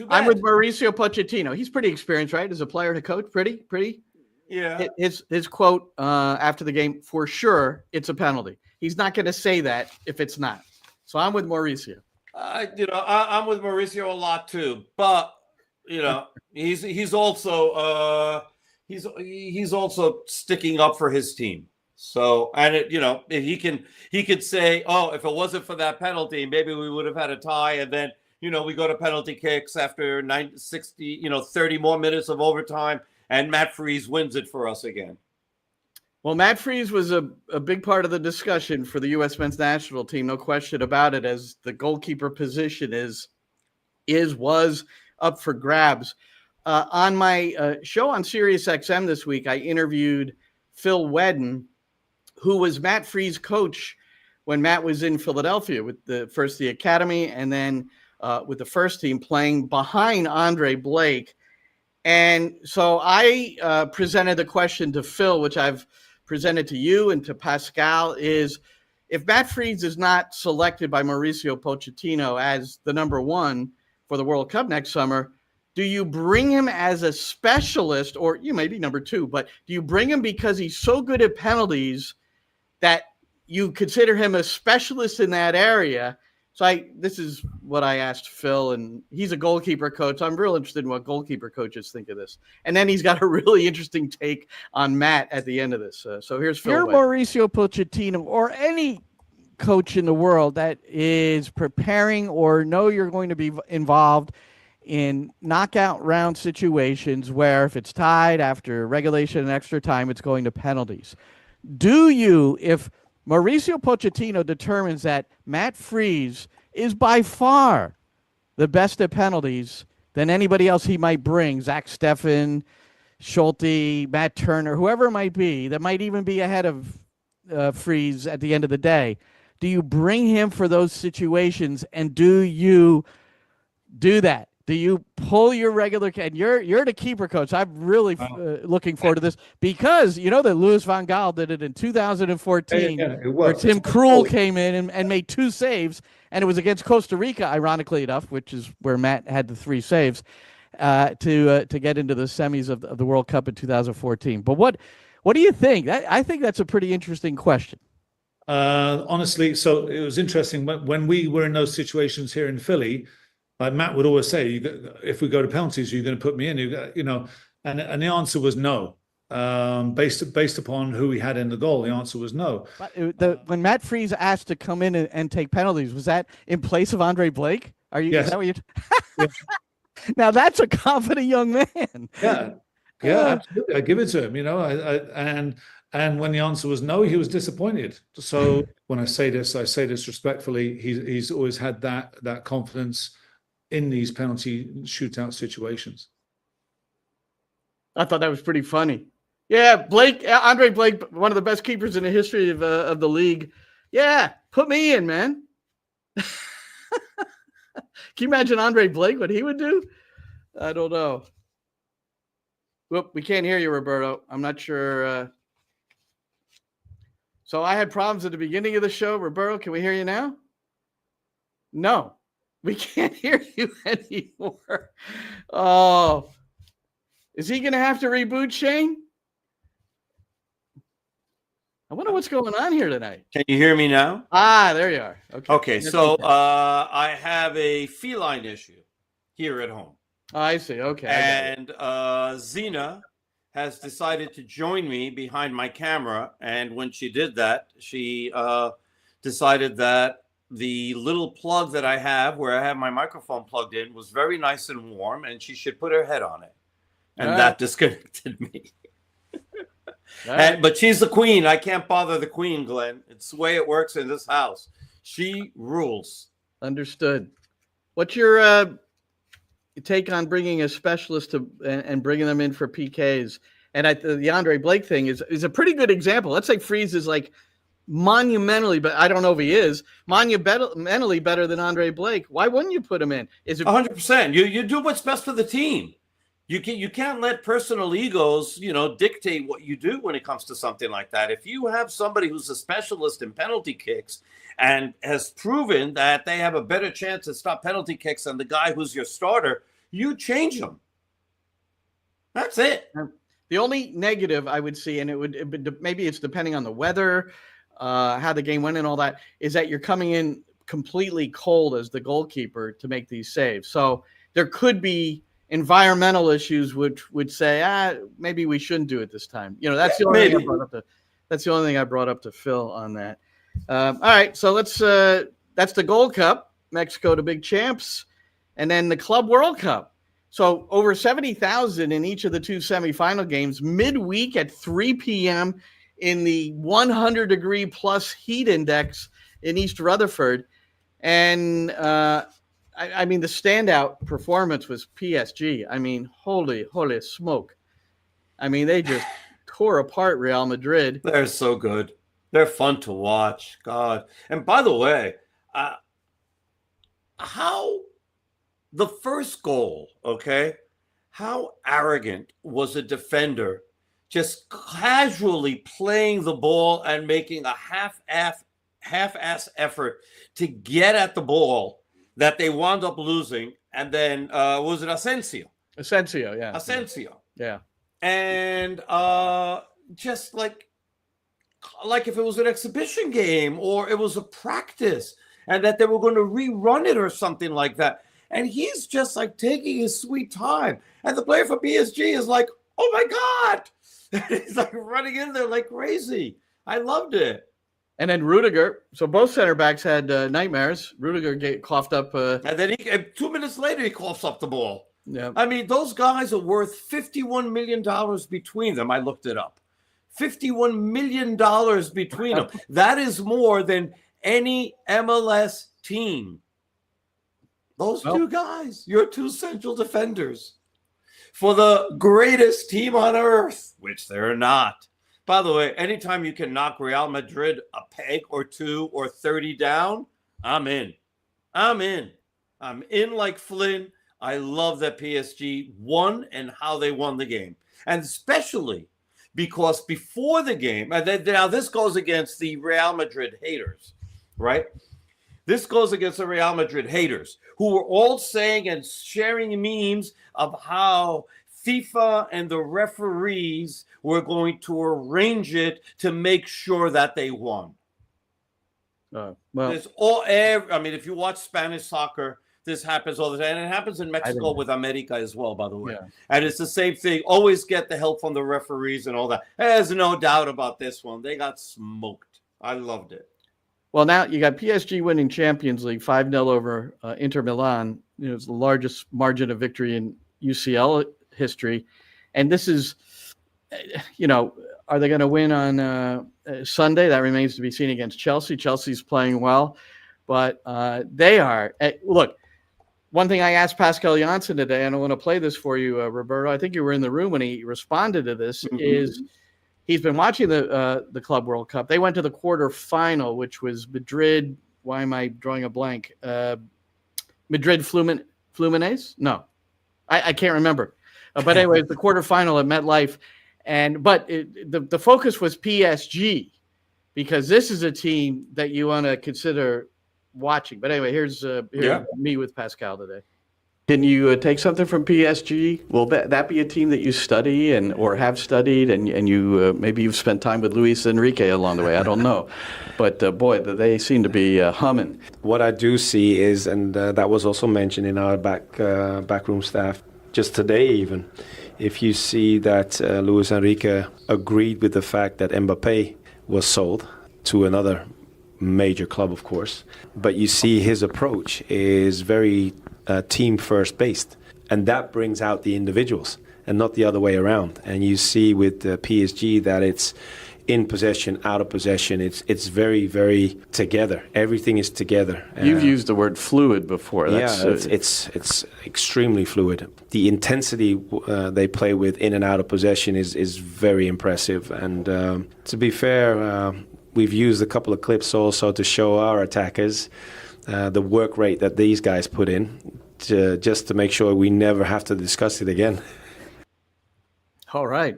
I'm with Mauricio Pochettino. He's pretty experienced, right? As a player to coach, pretty. Yeah. His quote after the game, for sure, it's a penalty. He's not going to say that if it's not. So I'm with Mauricio. I'm with Mauricio a lot too, but he's also sticking up for his team. So, and he could say, oh, if it wasn't for that penalty, maybe we would have had a tie, and then we go to penalty kicks after 30 more minutes of overtime, and Matt Freese wins it for us again. Well, Matt Freese was a big part of the discussion for the U.S. men's national team, no question about it, as the goalkeeper position was up for grabs. On my show on SiriusXM this week, I interviewed Phil Wedden, who was Matt Freese's coach when Matt was in Philadelphia with the academy and then with the first team playing behind Andre Blake. And so I presented the question to Phil, which I've presented to you and to Pascal, is if Matt Freese is not selected by Mauricio Pochettino as the number one for the World Cup next summer, do you bring him as a specialist, or you may be number two, but do you bring him because he's so good at penalties that you consider him a specialist in that area? So this is what I asked Phil, and he's a goalkeeper coach. I'm real interested in what goalkeeper coaches think of this. And then he's got a really interesting take on Matt at the end of this. So here's Phil. You're Mauricio Pochettino or any coach in the world that is preparing or know you're going to be involved in knockout round situations where if it's tied after regulation and extra time, it's going to penalties. Do you, if Mauricio Pochettino determines that Matt Freese is by far the best at penalties than anybody else he might bring, Zach Steffen, Schulte, Matt Turner, whoever it might be, that might even be ahead of Freese at the end of the day, do you bring him for those situations, and do you do that? Do you pull your regular? And you're the keeper coach. I'm really looking forward to this because you know that Louis van Gaal did it in 2014, where Tim Krul came in and made 2 saves, and it was against Costa Rica, ironically enough, which is where Matt had the 3 saves to get into the semis of the World Cup in 2014. But what do you think? I think that's a pretty interesting question. Honestly, so it was interesting when we were in those situations here in Philly. Like Matt would always say, if we go to penalties, you're going to put me in. And the answer was no. Based upon who we had in the goal, the answer was no. But when Matt Freese asked to come in and take penalties, was that in place of Andre Blake? Yes. Is that what you're? Yes. Now that's a confident young man. Yeah, absolutely. I give it to him. And when the answer was no, he was disappointed. So when I say this respectfully. He's always had that confidence in these penalty shootout situations. I thought that was pretty funny. Yeah, Andre Blake, one of the best keepers in the history of the league. Yeah, put me in, man. Can you imagine Andre Blake, what he would do? I don't know. Whoop, we can't hear you, Roberto. I'm not sure. So I had problems at the beginning of the show. Roberto, can we hear you now? No. We can't hear you anymore. Oh, is he going to have to reboot, Shane? I wonder what's going on here tonight. Can you hear me now? There you are. Okay. So I have a feline issue here at home. Oh, I see. Okay. And Zena has decided to join me behind my camera. And when she did that, she decided that the little plug that I have where I have my microphone plugged in was very nice and warm, and she should put her head on it. And that disconnected me. But she's the queen. I can't bother the queen, Glenn. It's the way it works in this house. She rules. Understood. What's your take on bringing a specialist and bringing them in for PKs? And the Andre Blake thing is a pretty good example. Let's say Freese is like monumentally, but I don't know if he is monumentally better than Andre Blake. Why wouldn't you put him in? Is it 100%? You do what's best for the team. You can't let personal egos, dictate what you do when it comes to something like that. If you have somebody who's a specialist in penalty kicks and has proven that they have a better chance to stop penalty kicks than the guy who's your starter, you change them. That's it. The only negative I would see, and maybe it's depending on the weather, how the game went and all that, is that you're coming in completely cold as the goalkeeper to make these saves. So there could be environmental issues which would say, maybe we shouldn't do it this time. That's the only thing I brought up that's the only thing I brought up to Phil on that. All right, so let's that's the Gold Cup, Mexico to big champs, and then the Club World Cup. So over 70,000 in each of the 2 semifinal games midweek at 3 p.m. in the 100-degree plus heat index in East Rutherford. And I mean, the standout performance was PSG. I mean, holy smoke. I mean, they just tore apart Real Madrid. They're so good. They're fun to watch. God. And by the way, how the first goal, okay, how arrogant was a defender just casually playing the ball and making a half-ass effort to get at the ball that they wound up losing. And then was it Asensio? Asensio. Yeah. And just like if it was an exhibition game or it was a practice and that they were going to rerun it or something like that. And he's just like taking his sweet time. And the player for PSG is like, oh my God. And he's like running in there like crazy. I loved it. And then Rudiger. So both center backs had nightmares. Rudiger coughed up. And then 2 minutes later, he coughs up the ball. Yeah. I mean, those guys are worth $51 million between them. I looked it up. $51 million between them. That is more than any MLS team. Those two guys, your two central defenders for the greatest team on earth, which they're not. By the way, anytime you can knock Real Madrid a peg or 2 or 30 down, I'm in. I'm in like Flynn. I love that PSG won and how they won the game. And especially because before the game, and now this goes against the Real Madrid haters, right? This goes against the Real Madrid haters who were all saying and sharing memes of how FIFA and the referees were going to arrange it to make sure that they won. Well, I mean, if you watch Spanish soccer, this happens all the time. And it happens in Mexico with America as well, by the way. Yeah. And it's the same thing. Always get the help from the referees and all that. There's no doubt about this one. They got smoked. I loved it. Well, now you got PSG winning Champions League 5-0 over Inter Milan. You know, it's the largest margin of victory in UCL history. And this is, you know, are they going to win on Sunday? That remains to be seen against Chelsea. Chelsea's playing well, but they are. Look, one thing I asked Pascal Janssen today, and I want to play this for you, Roberto. I think you were in the room when he responded to this, is he's been watching the Club World Cup. They went to the quarterfinal, which was Madrid. Why am I drawing a blank? Madrid Fluminense? No, I can't remember. But anyway, the quarterfinal at MetLife. But the focus was PSG because this is a team that you want to consider watching. But anyway, here's me with Pascal today. Can you take something from PSG? Will that be a team that you study or have studied, and you maybe you've spent time with Luis Enrique along the way? I don't know, but boy, they seem to be humming. What I do see is, and that was also mentioned in our backroom staff just today, even. If you see that Luis Enrique agreed with the fact that Mbappé was sold to another major club, of course, but you see his approach is very team first based, and that brings out the individuals and not the other way around. And you see with PSG that it's in possession, out of possession. It's very, very together. Everything is together. You've used the word fluid before. It's extremely fluid. The intensity they play with in and out of possession is very impressive. And to be fair, we've used a couple of clips also to show our attackers the work rate that these guys put in, just to make sure we never have to discuss it again. All right.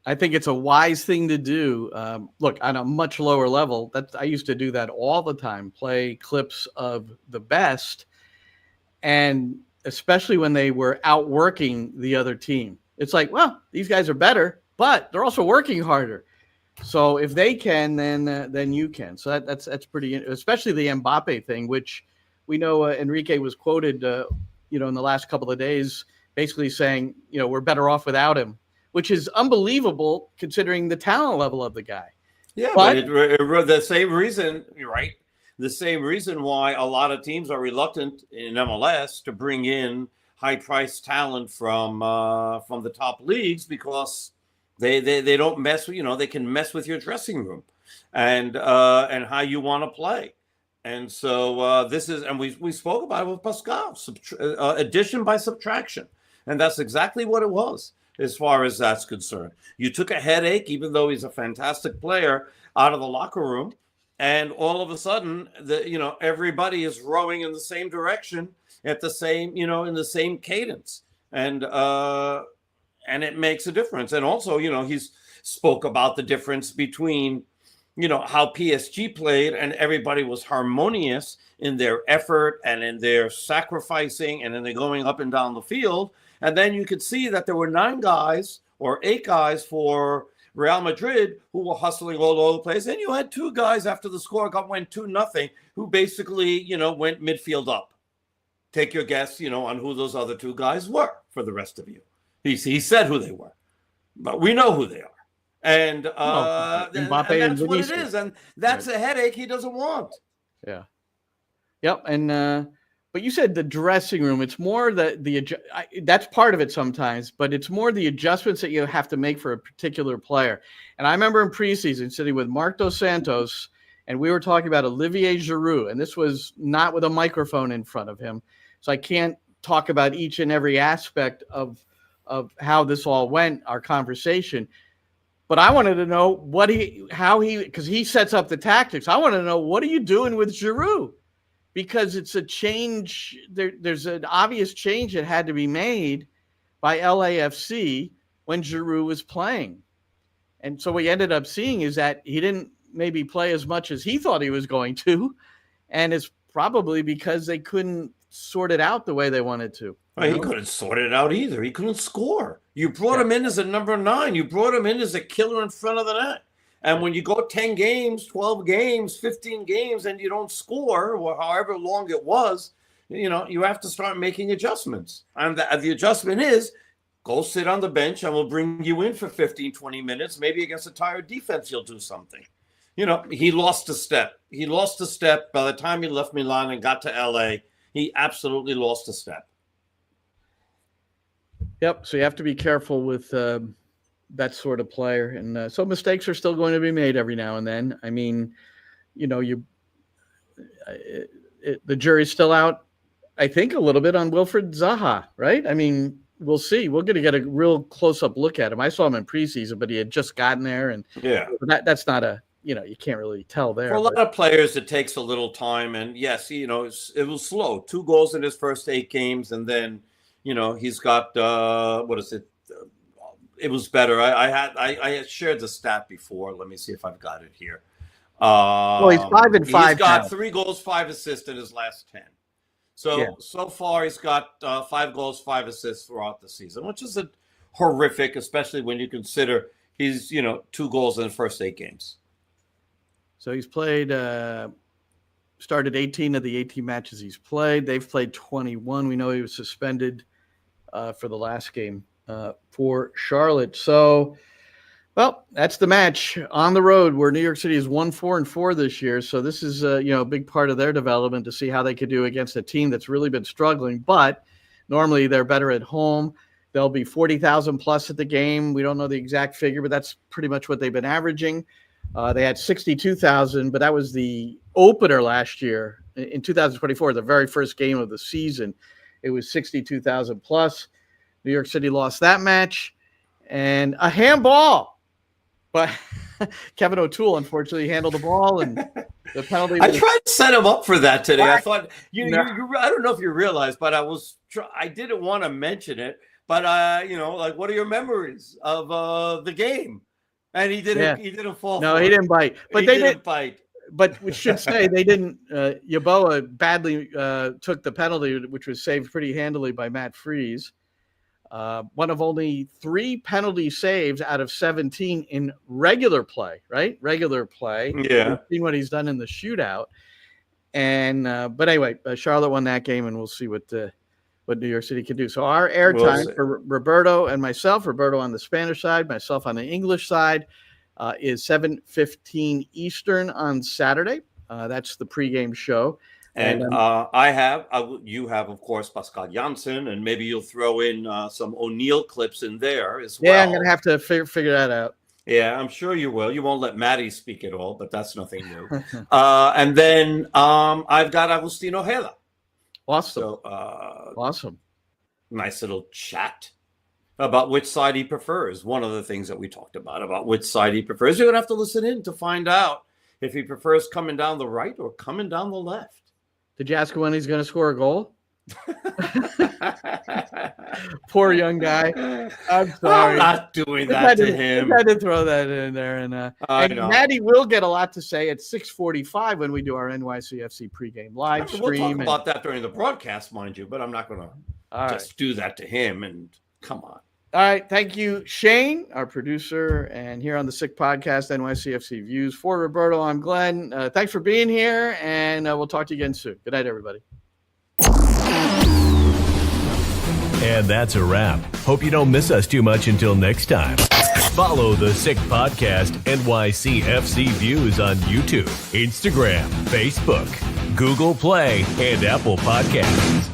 I think it's a wise thing to do. Look, on a much lower level, I used to do that all the time, play clips of the best, and especially when they were outworking the other team. It's like, well, these guys are better, but they're also working harder. So if they can, then you can. So that's pretty, especially the Mbappe thing, which we know Enrique was quoted, in the last couple of days, basically saying, we're better off without him, which is unbelievable considering the talent level of the guy. Yeah, but the same reason, right? The same reason why a lot of teams are reluctant in MLS to bring in high-priced talent from the top leagues, because They don't mess with, they can mess with your dressing room and how you want to play. And so we spoke about it with Pascal, addition by subtraction. And that's exactly what it was as far as that's concerned. You took a headache, even though he's a fantastic player, out of the locker room. And all of a sudden, everybody is rowing in the same direction at the same, in the same cadence. And it makes a difference. And also, he's spoke about the difference between, how PSG played and everybody was harmonious in their effort and in their sacrificing and in their going up and down the field. And then you could see that there were 9 guys or 8 guys for Real Madrid who were hustling all over the place. And you had 2 guys after the score went 2-0 who basically, went midfield up. Take your guess, on who those other 2 guys were for the rest of you. He said who they were, but we know who they are. And, and that's what it is. And that's a headache he doesn't want. Yeah. Yep. And, but you said the dressing room, it's more that's part of it sometimes, but it's more the adjustments that you have to make for a particular player. And I remember in preseason sitting with Marc Dos Santos, and we were talking about Olivier Giroud, and this was not with a microphone in front of him. So I can't talk about each and every aspect of how this all went, our conversation. But I wanted to know because he sets up the tactics. I want to know, what are you doing with Giroud? Because it's a change. There's an obvious change that had to be made by LAFC when Giroud was playing. And so what we ended up seeing is that he didn't maybe play as much as he thought he was going to. And it's probably because they couldn't sort it out the way they wanted to. Well, he couldn't sort it out either. He couldn't score. You brought him in as a number 9. You brought him in as a killer in front of the net. And when you go 10 games, 12 games, 15 games, and you don't score, or however long it was, you have to start making adjustments. And the adjustment is, go sit on the bench and we'll bring you in for 15, 20 minutes. Maybe against a tired defense, you'll do something. He lost a step. He lost a step by the time he left Milan and got to LA. He absolutely lost a step. Yep. So you have to be careful with that sort of player. And so mistakes are still going to be made every now and then. I mean, the jury's still out, I think, a little bit on Wilfried Zaha, right? I mean, we'll see. We're going to get a real close-up look at him. I saw him in preseason, but he had just gotten there. And that's not you can't really tell there. For a lot of players, it takes a little time. And yes, it was slow. 2 goals in his first 8 games. And then, he's got, what is it? It was better. I had shared the stat before. Let me see if I've got it here. Well, he's 5 and 5. He's got 3 goals, 5 assists in his last 10. So far he's got 5 goals, 5 assists throughout the season, which is horrific, especially when you consider he's 2 goals in the first 8 games. So he's played, started 18 of the 18 matches he's played. They've played 21. We know he was suspended for the last game for Charlotte. So, well, that's the match on the road where New York City is 1-4-4 this year. So this is a big part of their development to see how they could do against a team that's really been struggling. But normally they're better at home. They'll be 40,000 plus at the game. We don't know the exact figure, but that's pretty much what they've been averaging. They had 62,000, but that was the opener last year in 2024, the very first game of the season. It was 62,000 plus. New York City lost that match, and a handball. But Kevin O'Toole, unfortunately, handled the ball, and the penalty. I tried to set him up for that today. I thought you I don't know if you realized, but I didn't want to mention it. But what are your memories of the game? And he didn't fall. No, for he it. didn't bite. But he they didn't bite. But we should say they didn't. Yeboah badly took the penalty, which was saved pretty handily by Matt Freese. One of only 3 penalty saves out of 17 in regular play, right? Regular play. Yeah. We've seen what he's done in the shootout. And but anyway, Charlotte won that game, and we'll see what New York City can do. So our airtime for Roberto and myself, Roberto on the Spanish side, myself on the English side, is 7:15 Eastern on Saturday. That's the pregame show. And you have, of course, Pascal Janssen, and maybe you'll throw in some O'Neill clips in there as well. Yeah, I'm gonna have to figure that out. Yeah, I'm sure you will. You won't let Maddie speak at all, but that's nothing new. And then I've got Agustin Ojeda. Awesome. So, awesome. Nice little chat about which side he prefers. One of the things that we talked about which side he prefers. You're going to have to listen in to find out if he prefers coming down the right or coming down the left. Did you ask when he's going to score a goal? Poor young guy. I'm sorry. I'm not doing that to him. I had to throw that in there. And Maddie will get a lot to say at 6:45 when we do our NYCFC pregame live stream. We'll talk about that during the broadcast, mind you, but I'm not going to just do that to him. And come on. All right. Thank you, Shane, our producer, and here on the Sick Podcast, NYCFC Views. For Roberto, I'm Glenn. Thanks for being here, and we'll talk to you again soon. Good night, everybody. And that's a wrap. Hope you don't miss us too much until next time. Follow the Sick Podcast NYCFC Views on YouTube, Instagram, Facebook, Google Play, and Apple Podcasts.